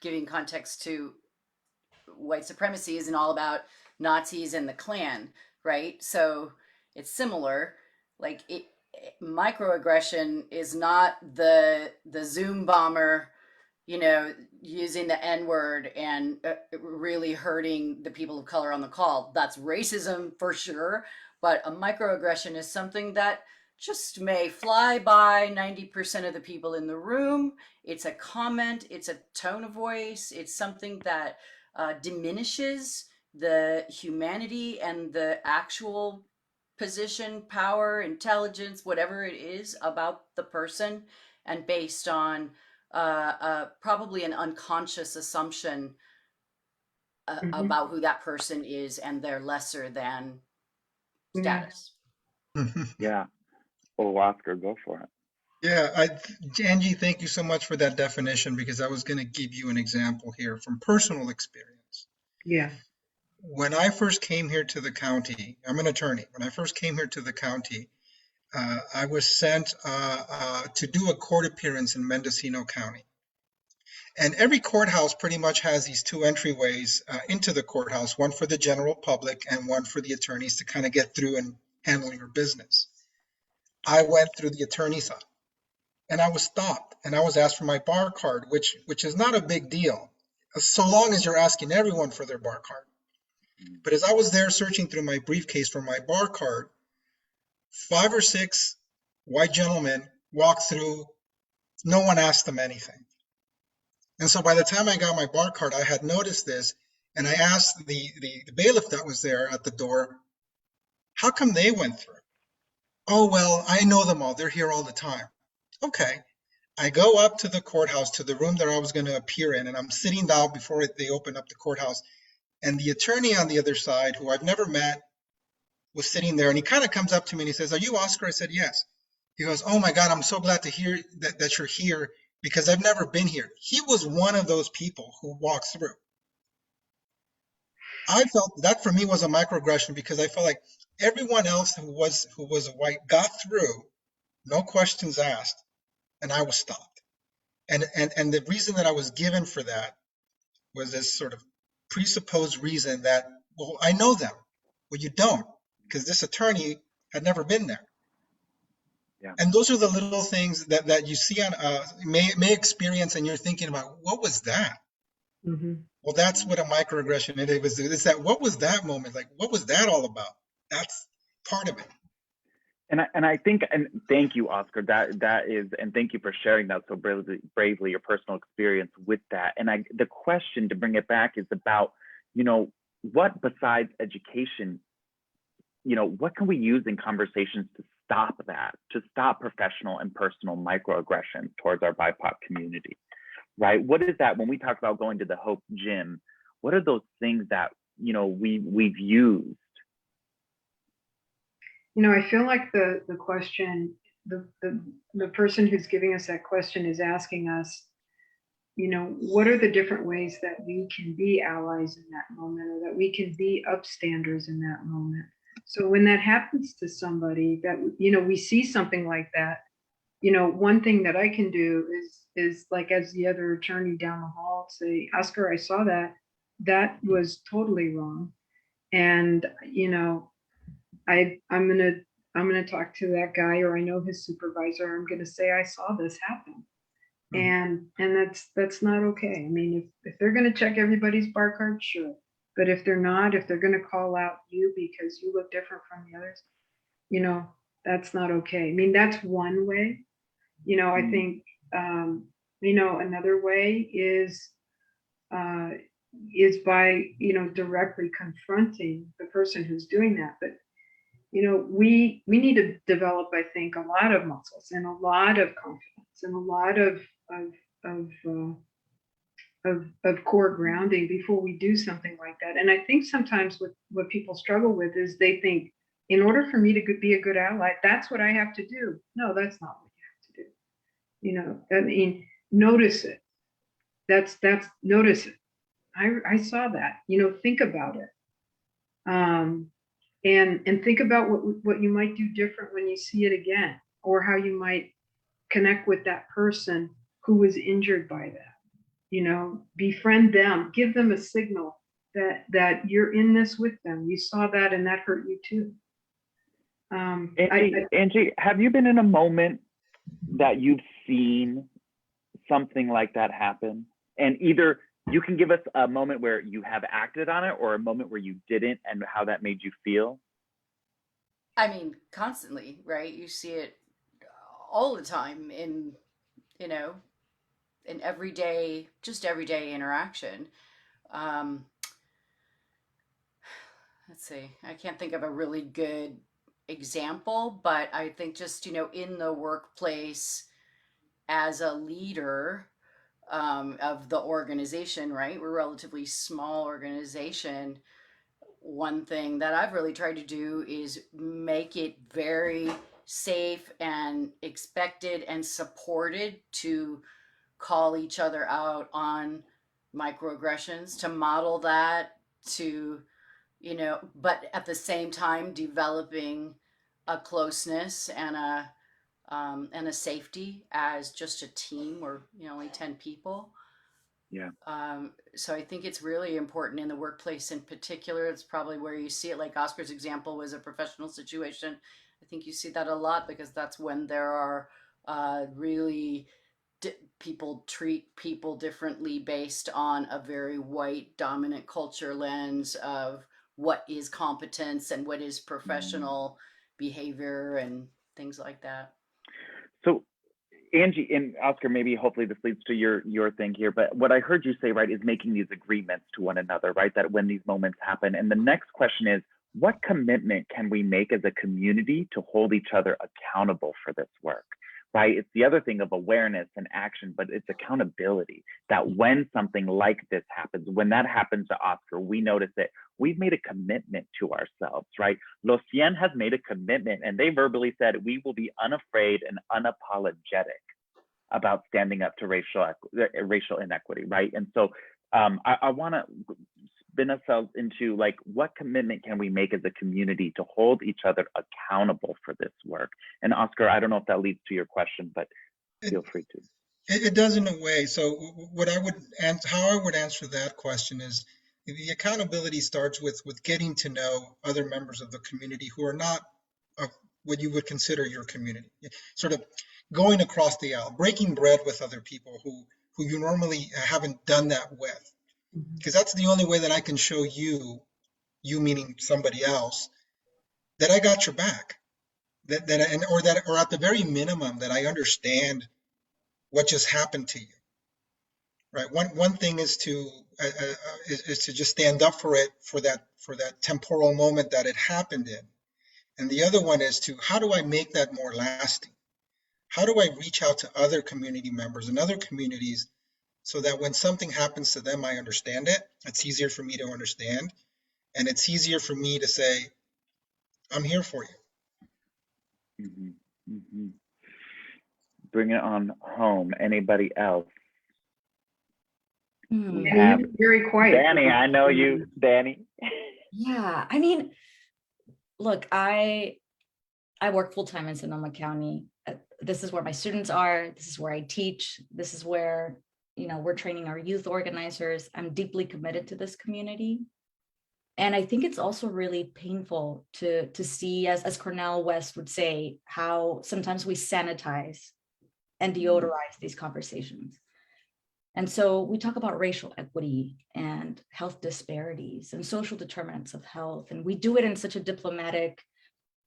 giving context to white supremacy isn't all about Nazis and the Klan, right? So it's similar. Like microaggression is not the Zoom bomber, using the N-word and really hurting the people of color on the call. That's racism for sure, but a microaggression is something that just may fly by 90% of the people in the room. It's a comment, it's a tone of voice, it's something that diminishes the humanity and the actual position, power, intelligence, whatever it is about the person, and based on probably an unconscious assumption about who that person is and their lesser than status. Yeah. Oh, Oscar, go for it. Yeah, Angie, thank you so much for that definition, because I was going to give you an example here from personal experience. Yeah. When I first came here to the county, I'm an attorney. When I first came here to the county, I was sent to do a court appearance in Mendocino County. And every courthouse pretty much has these two entryways into the courthouse, one for the general public and one for the attorneys to kind of get through and handle your business. I went through the attorney's side, and I was stopped, and I was asked for my bar card, which is not a big deal, so long as you're asking everyone for their bar card. But as I was there searching through my briefcase for my bar card, 5 or 6 white gentlemen walked through. No one asked them anything. And so by the time I got my bar card, I had noticed this, And I asked the bailiff that was there at the door, how come they went through? Oh, well, I know them all. They're here all the time. Okay. I go up to the courthouse, to the room that I was going to appear in, and I'm sitting down before they open up the courthouse. And the attorney on the other side, who I've never met, was sitting there, and he kind of comes up to me and he says, "Are you Oscar?" I said, "Yes." He goes, "Oh my God, I'm so glad to hear that you're here because I've never been here." He was one of those people who walked through. I felt that for me was a microaggression because I felt like everyone else who was white got through, no questions asked, and I was stopped. And the reason that I was given for that was this sort of presupposed reason that, well, I know them. Well, you don't, because this attorney had never been there. Yeah. And those are the little things that you see on may experience, and you're thinking about, what was that? Mm-hmm. Well, that's what a microaggression is. It's that, what was that moment? Like, what was that all about? That's part of it. And I think, and thank you, Oscar. That is, and thank you for sharing that so bravely your personal experience with that. And the question to bring it back is about, what besides education, what can we use in conversations to stop that, to stop professional and personal microaggressions towards our BIPOC community, right? What is that when we talk about going to the Hope Gym? What are those things that we've used? I feel like the question, the person who's giving us that question is asking us, what are the different ways that we can be allies in that moment, or that we can be upstanders in that moment? So when that happens to somebody that, we see something like that, one thing that I can do is like, as the other attorney down the hall, say, Oscar, I saw that. That was totally wrong. And, I'm gonna talk to that guy, or I know his supervisor. I'm gonna say I saw this happen, and that's not okay. I mean, if they're gonna check everybody's bar card, sure, but if they're not, if they're gonna call out you because you look different from the others, that's not okay. I mean, that's one way. I think another way is by directly confronting the person who's doing that, but we need to develop, I think, a lot of muscles and a lot of confidence and a lot of core grounding before we do something like that. And I think sometimes what people struggle with is they think, in order for me to be a good ally, that's what I have to do. No, that's not what you have to do. I mean, notice it. That's notice it. I saw that. Think about it. And think about what you might do different when you see it again, or how you might connect with that person who was injured by that. Befriend them, give them a signal that you're in this with them. You saw that and that hurt you too. Angie, have you been in a moment that you've seen something like that happen? And either you can give us a moment where you have acted on it, or a moment where you didn't, and how that made you feel. I mean, constantly, right? You see it all the time in everyday interaction. Let's see, I can't think of a really good example, but I think just in the workplace as a leader of the organization, right? We're a relatively small organization. One thing that I've really tried to do is make it very safe and expected and supported to call each other out on microaggressions, to model that, to but at the same time developing a closeness and a safety as just a team. We're only 10 people. Yeah. So I think it's really important in the workplace in particular. It's probably where you see it. Like Oscar's example was a professional situation. I think you see that a lot because that's when there are really people treat people differently based on a very white dominant culture lens of what is competence and what is professional behavior and things like that. So Angie and Oscar, maybe hopefully this leads to your thing here, but what I heard you say, right, is making these agreements to one another, right, that when these moments happen. And the next question is, what commitment can we make as a community to hold each other accountable for this work, right? It's the other thing of awareness and action, but it's accountability, that when something like this happens, when that happens to Oscar, we notice it. We've made a commitment to ourselves, right? Los Cien has made a commitment, and they verbally said, we will be unafraid and unapologetic about standing up to racial inequity, right? And so I want to spin ourselves into, like, what commitment can we make as a community to hold each other accountable for this work? And Oscar, I don't know if that leads to your question, but feel free to. It does in a way. So what I would, and how I would answer that question is, the accountability starts with getting to know other members of the community who are not what you would consider your community. Sort of going across the aisle, breaking bread with other people who you normally haven't done that with. Because that's the only way that I can show you meaning somebody else, that I got your back. Or at the very minimum, that I understand what just happened to you. Right. One thing is to just stand up for it, for that temporal moment that it happened in, and the other one is to, how do I make that more lasting? How do I reach out to other community members and other communities so that when something happens to them, I understand it. It's easier for me to understand, and it's easier for me to say, I'm here for you. Mm-hmm. Mm-hmm. Bring it on home. Anybody else? We have very quiet. Danny. I know you, Danny. Yeah, I mean, look, I work full-time in Sonoma County. This is where my students are. This is where I teach. This is where, we're training our youth organizers. I'm deeply committed to this community. And I think it's also really painful to see, as Cornel West would say, how sometimes we sanitize and deodorize these conversations. And so we talk about racial equity and health disparities and social determinants of health. And we do it in such a diplomatic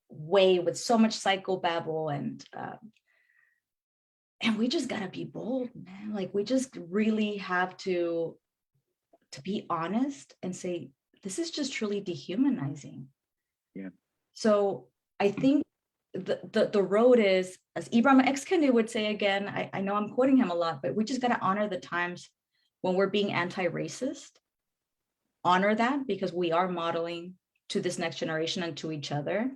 way with so much psychobabble, and we just gotta be bold, man. Like, we just really have to be honest and say, this is just truly dehumanizing. Yeah. So I think the road is, as Ibram X. Kendi would say again, I know I'm quoting him a lot, but we just got to honor the times when we're being anti-racist. Honor that, because we are modeling to this next generation and to each other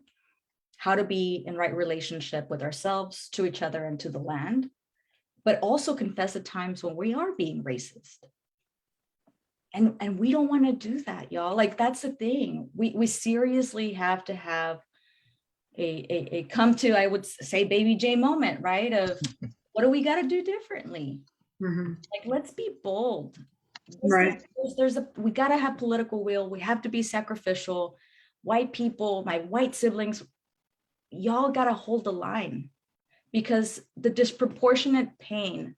how to be in right relationship with ourselves, to each other, and to the land, but also confess the times when we are being racist. And we don't want to do that, y'all. Like, that's the thing. We seriously have to have a come to, I would say, Baby J moment, right? Of what do we got to do differently? Like, let's be bold. Right. We got to have political will. We have to be sacrificial. White people, my white siblings, y'all got to hold the line, because the disproportionate pain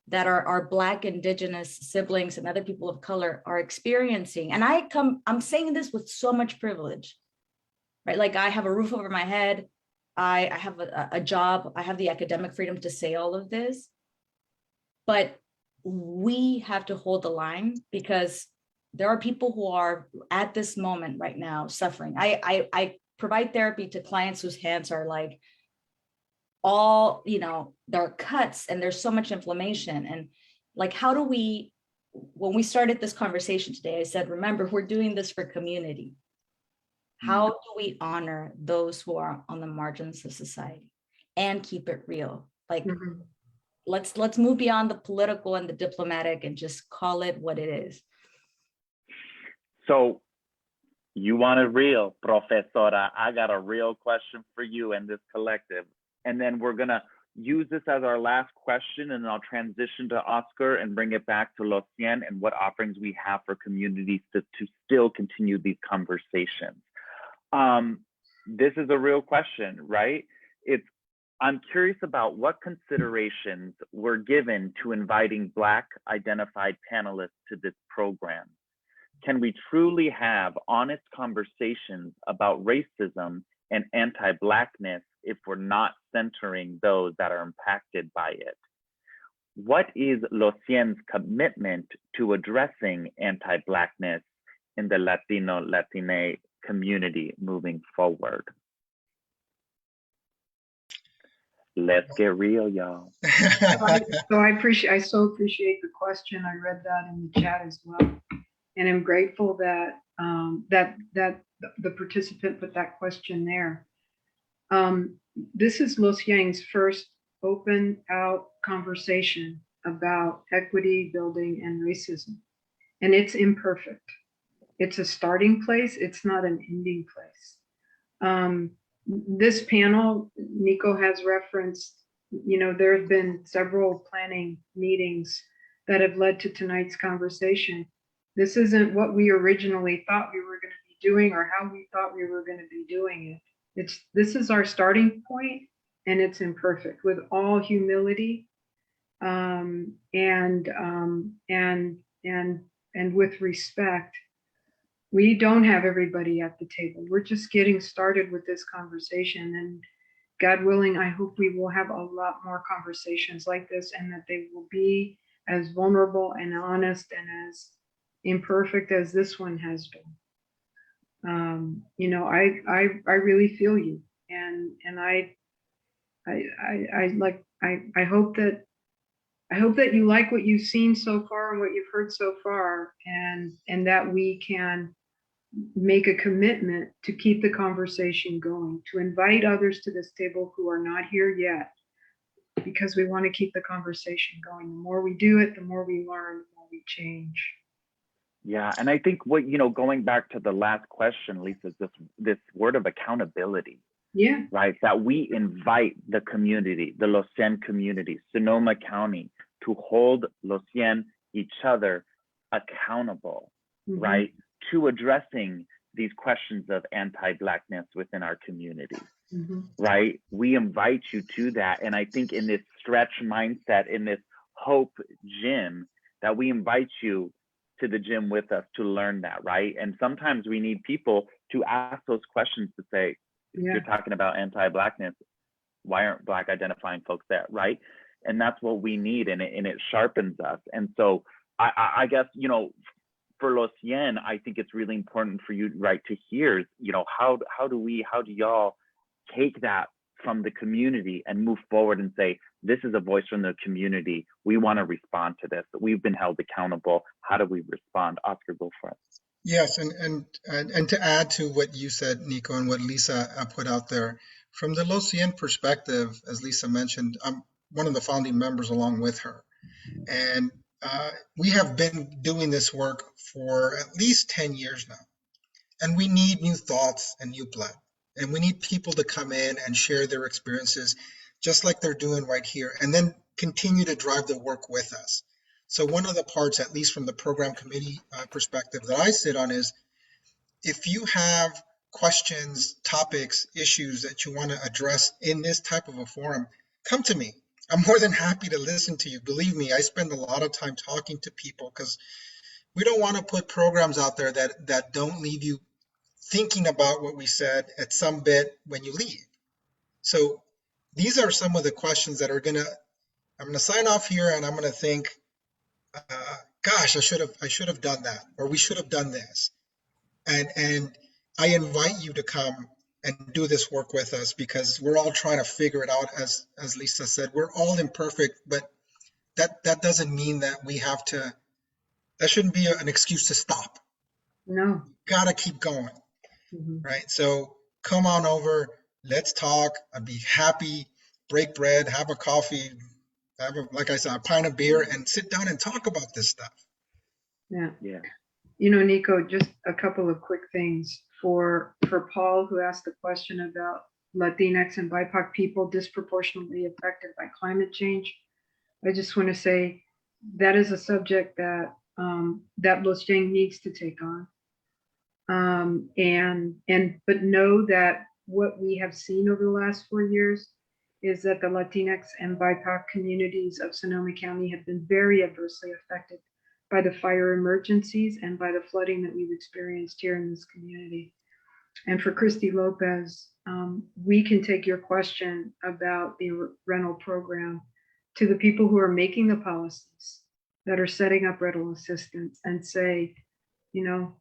that our Black, Indigenous siblings and other people of color are experiencing. And I'm saying this with so much privilege, right? Like, I have a roof over my head. I have a job. I have the academic freedom to say all of this. But we have to hold the line, because there are people who are at this moment right now suffering. I provide therapy to clients whose hands are like, all, there are cuts and there's so much inflammation. And like, how do we, when we started this conversation today, I said, remember, we're doing this for community. How do we honor those who are on the margins of society and keep it real? Like, let's move beyond the political and the diplomatic and just call it what it is. So you want it real, Profesora. I got a real question for you and this collective. And then we're going to use this as our last question, and I'll transition to Oscar and bring it back to Los Cien and what offerings we have for communities to still continue these conversations. This is a real question, right? I'm curious about what considerations were given to inviting Black identified panelists to this program. Can we truly have honest conversations about racism and anti-Blackness if we're not centering those that are impacted by it? What is Los Cien's commitment to addressing anti-Blackness in the Latino-Latina community moving forward? Let's get real, y'all. I so appreciate the question. I read that in the chat as well, and I'm grateful that that the participant put that question there. This is Los Cien's first open out conversation about equity building and racism, and it's imperfect. It's a starting place. It's not an ending place. This panel, Nikko has referenced, there have been several planning meetings that have led to tonight's conversation. This isn't what we originally thought we were going to be doing or how we thought we were going to be doing it. This is our starting point, and it's imperfect, with all humility and with respect. We don't have everybody at the table. We're just getting started with this conversation, and God willing, I hope we will have a lot more conversations like this, and that they will be as vulnerable and honest and as imperfect as this one has been. I really feel you, and I hope that you like what you've seen so far and what you've heard so far, and that we can make a commitment to keep the conversation going, to invite others to this table who are not here yet, because we want to keep the conversation going. The more we do it, the more we learn, the more we change. Yeah, and I think what, going back to the last question, Lisa, is this word of accountability. Yeah. Right, that we invite the community, the Los Cien community, Sonoma County, to hold Los Cien, each other, accountable, right, to addressing these questions of anti-Blackness within our community, right? We invite you to that. And I think in this stretch mindset, in this hope gym, that we invite you to the gym with us to learn that, right? And sometimes we need people to ask those questions to say, if you're talking about anti-Blackness, why aren't Black identifying folks there, right? And that's what we need, and it sharpens us. And so I guess, for Los Cien, I think it's really important for you, right, to hear, how do y'all take that from the community and move forward and say, this is a voice from the community. We want to respond to this. We've been held accountable. How do we respond? Oscar, go for it. Yes, and to add to what you said, Nikko, and what Lisa put out there, from the Los Cien perspective, as Lisa mentioned, I'm one of the founding members along with her. And we have been doing this work for at least 10 years now. And we need new thoughts and new blood. And we need people to come in and share their experiences, just like they're doing right here, and then continue to drive the work with us. So one of the parts, at least from the program committee perspective that I sit on, is if you have questions, topics, issues that you want to address in this type of a forum, come to me. I'm more than happy to listen to you. Believe me, I spend a lot of time talking to people because we don't want to put programs out there that don't leave you thinking about what we said at some bit when you leave. So these are some of the questions that I'm gonna sign off here, and I'm gonna think, gosh, I should have done that, or we should have done this. And I invite you to come and do this work with us, because we're all trying to figure it out. As Lisa said, we're all imperfect, but that doesn't mean that we have to, that shouldn't be an excuse to stop. No. Gotta keep going, right? So come on over, let's talk. I'd be happy, break bread, have a coffee, like I said, a pint of beer, and sit down and talk about this stuff. Yeah. Yeah. Nikko, just a couple of quick things for Paul, who asked the question about Latinx and BIPOC people disproportionately affected by climate change. I just want to say that is a subject that Los Cien needs to take on. But know that what we have seen over the last 4 years is that the Latinx and BIPOC communities of Sonoma County have been very adversely affected by the fire emergencies and by the flooding that we've experienced here in this community. And for Christy Lopez, we can take your question about the rental program to the people who are making the policies that are setting up rental assistance and say, you know,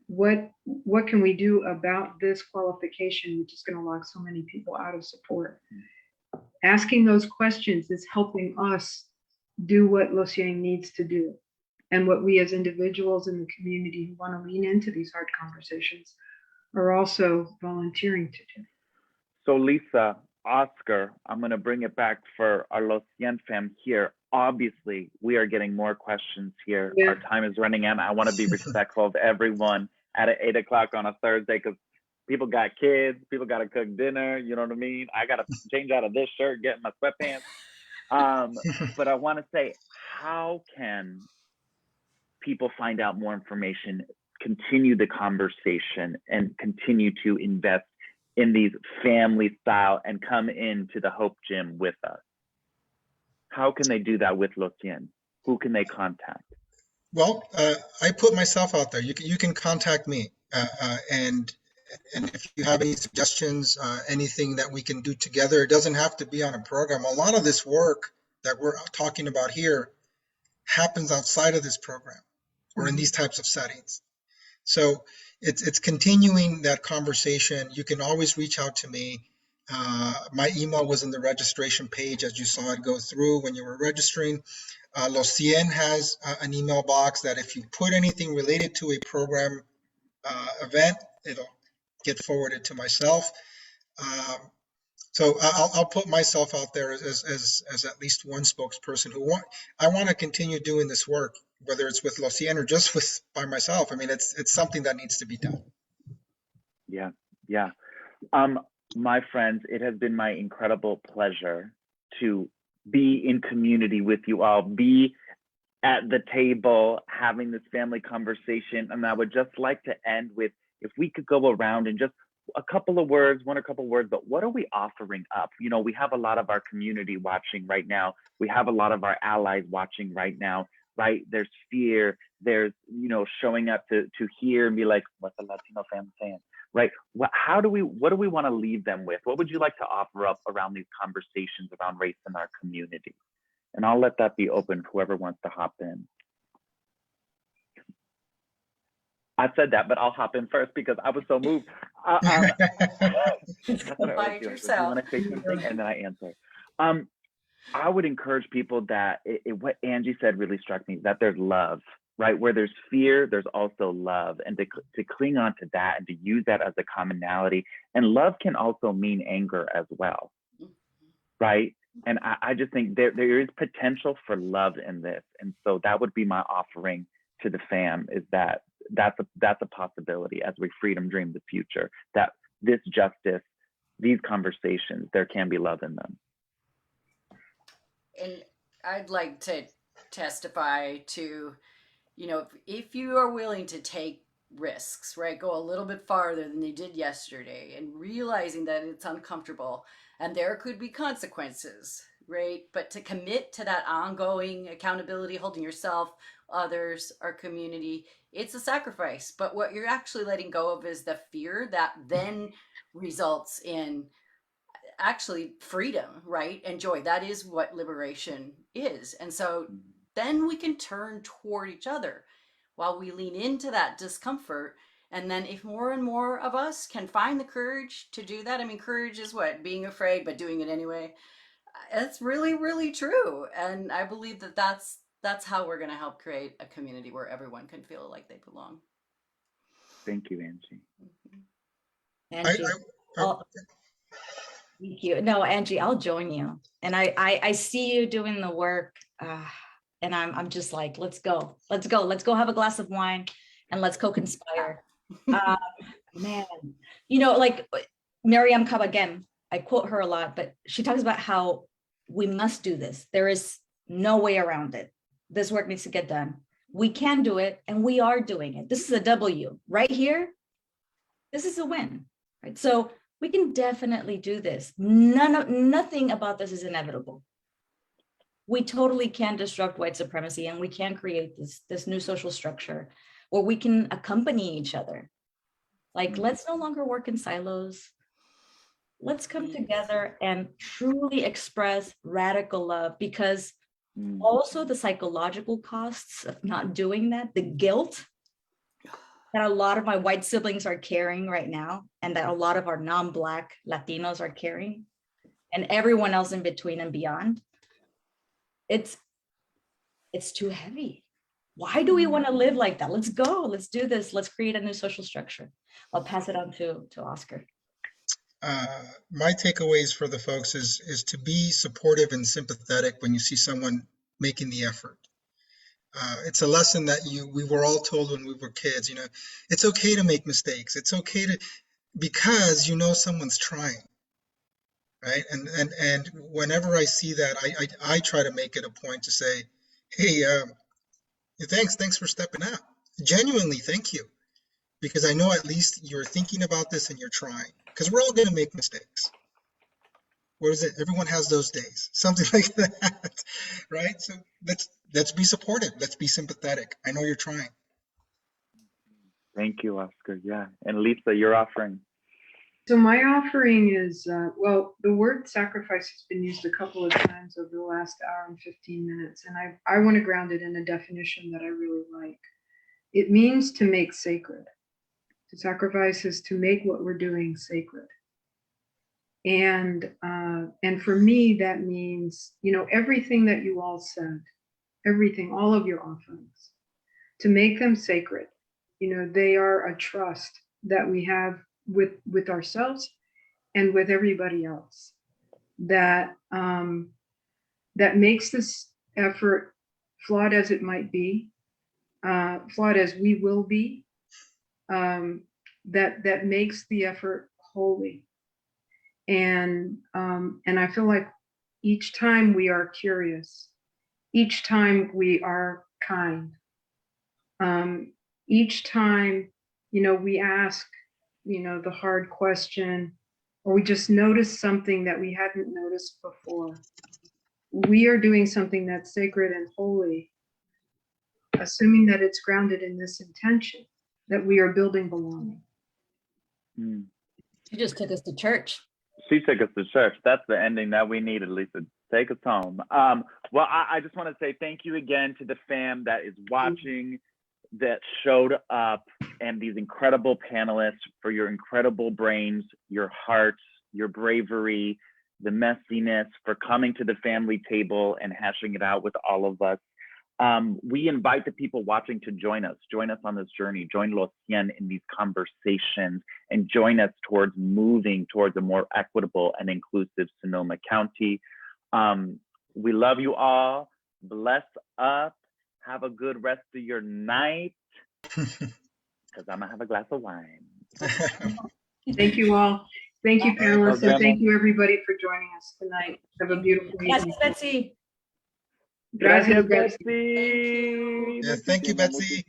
what can we do about this qualification, which is going to lock so many people out of support? Asking those questions is helping us do what Los Cien needs to do, and what we as individuals in the community who want to lean into these hard conversations are also volunteering to do. So Lisa, Oscar, I'm going to bring it back for our Los Cien fam here. Obviously, we are getting more questions here. Yeah. Our time is running out. I want to be respectful of everyone at 8 o'clock on a Thursday, because people got kids, people got to cook dinner. You know what I mean? I got to change out of this shirt, get in my sweatpants. But I want to say, how can people find out more information, continue the conversation, and continue to invest in these family style and come into the Hope Gym with us? How can they do that with Los Cien? Who can they contact? Well, I put myself out there. You can contact me, and if you have any suggestions, anything that we can do together, it doesn't have to be on a program. A lot of this work that we're talking about here happens outside of this program or in these types of settings. So it's continuing that conversation. You can always reach out to me. My email was in the registration page as you saw it go through when you were registering. Los Cien has an email box that if you put anything related to a program event, it'll get forwarded to myself. So I'll put myself out there as at least one spokesperson I want to continue doing this work, whether it's with Los Cien or just by myself. I mean, it's something that needs to be done. Yeah. My friends, it has been my incredible pleasure to be in community with you all, be at the table having this family conversation. And I would just like to end with, if we could go around and just one or couple of words, but what are we offering up? You know, we have a lot of our community watching right now. We have a lot of our allies watching right now, right? There's fear, there's, you know, showing up to hear and be like, what's the Latino family saying, right? What do we want to leave them with? What would you like to offer up around these conversations around race in our community? And I'll let that be open for whoever wants to hop in. I said that, but I'll hop in first because I was so moved. By yourself. When I say something and then I answer. I would encourage people that what Angie said really struck me, that there's love, right? Where there's fear, there's also love, and to cling on to that and to use that as a commonality. And love can also mean anger as well, right? And I just think there is potential for love in this. And so that would be my offering to the fam, is that's a possibility as we freedom dream the future, that this justice, these conversations, there can be love in them. And I'd like to testify to, you know, if you are willing to take risks, right, go a little bit farther than they did yesterday, and realizing that it's uncomfortable and there could be consequences, right? But to commit to that ongoing accountability, holding yourself, others, our community, it's a sacrifice. But what you're actually letting go of is the fear that then results in actually freedom, right? And joy. That is what liberation is. And so then we can turn toward each other while we lean into that discomfort. And then if more and more of us can find the courage to do that, I mean, courage is what? Being afraid, but doing it anyway. It's really, really true. And I believe that that's how we're going to help create a community where everyone can feel like they belong. Thank you, Angie. Angie. Thank you. No, Angie, I'll join you. And I see you doing the work. And I'm just like, let's go have a glass of wine and let's co-conspire. Man, you know, like Miriam Kaba, again, I quote her a lot, but she talks about how we must do this. There is no way around it. This work needs to get done. We can do it, and we are doing it. This is a W right here. This is a win, right? So we can definitely do this. Nothing about this is inevitable. We totally can disrupt white supremacy, and we can create this new social structure where we can accompany each other. Like, let's no longer work in silos. let's come together and truly express radical love, because also the psychological costs of not doing that, the guilt that a lot of my white siblings are carrying right now, and that a lot of our non-Black Latinos are carrying, and everyone else in between and beyond. It's too heavy. Why do we want to live like that? Let's go. Let's do this. Let's create a new social structure. I'll pass it on to Oscar. My takeaways for the folks is to be supportive and sympathetic when you see someone making the effort. It's a lesson that we were all told when we were kids. It's okay to make mistakes. It's okay because someone's trying, right? And whenever I see that, I try to make it a point to say, hey, thanks for stepping out. Genuinely, thank you, because I know at least you're thinking about this and you're trying. Because we're all going to make mistakes. What is it? Everyone has those days, something like that, right? So let's be supportive. Let's be sympathetic. I know you're trying. Thank you, Oscar. Yeah. And Lisa, your offering. So my offering is, well, the word sacrifice has been used a couple of times over the last hour and 15 minutes. And I want to ground it in a definition that I really like. It means to make sacred. To sacrifice is to make what we're doing sacred. And for me, that means, everything that you all said, everything, all of your offerings, to make them sacred. They are a trust that we have with ourselves and with everybody else, that makes this effort, flawed as it might be, flawed as we will be, that makes the effort holy. And I feel like each time we are curious, each time we are kind, each time, we ask, the hard question, or we just notice something that we hadn't noticed before, we are doing something that's sacred and holy, assuming that it's grounded in this intention that we are building belonging. You just took us to church. She took us to church. That's the ending that we needed, Lisa. Take us home. Well, I just want to say thank you again to the fam that is watching, that showed up, and these incredible panelists for your incredible brains, your hearts, your bravery, the messiness, for coming to the family table and hashing it out with all of us. We invite the people watching to join us on this journey, join Los Cien in these conversations, and join us towards moving towards a more equitable and inclusive Sonoma County. We love you all. Bless up. Have a good rest of your night, because I'm gonna have a glass of wine. Thank you all. Thank you, panelists, and thank you everybody for joining us tonight. Have a beautiful evening. Gracias, Betsy. Gracias, Betsy. Thank you. Yes, thank you, Betsy.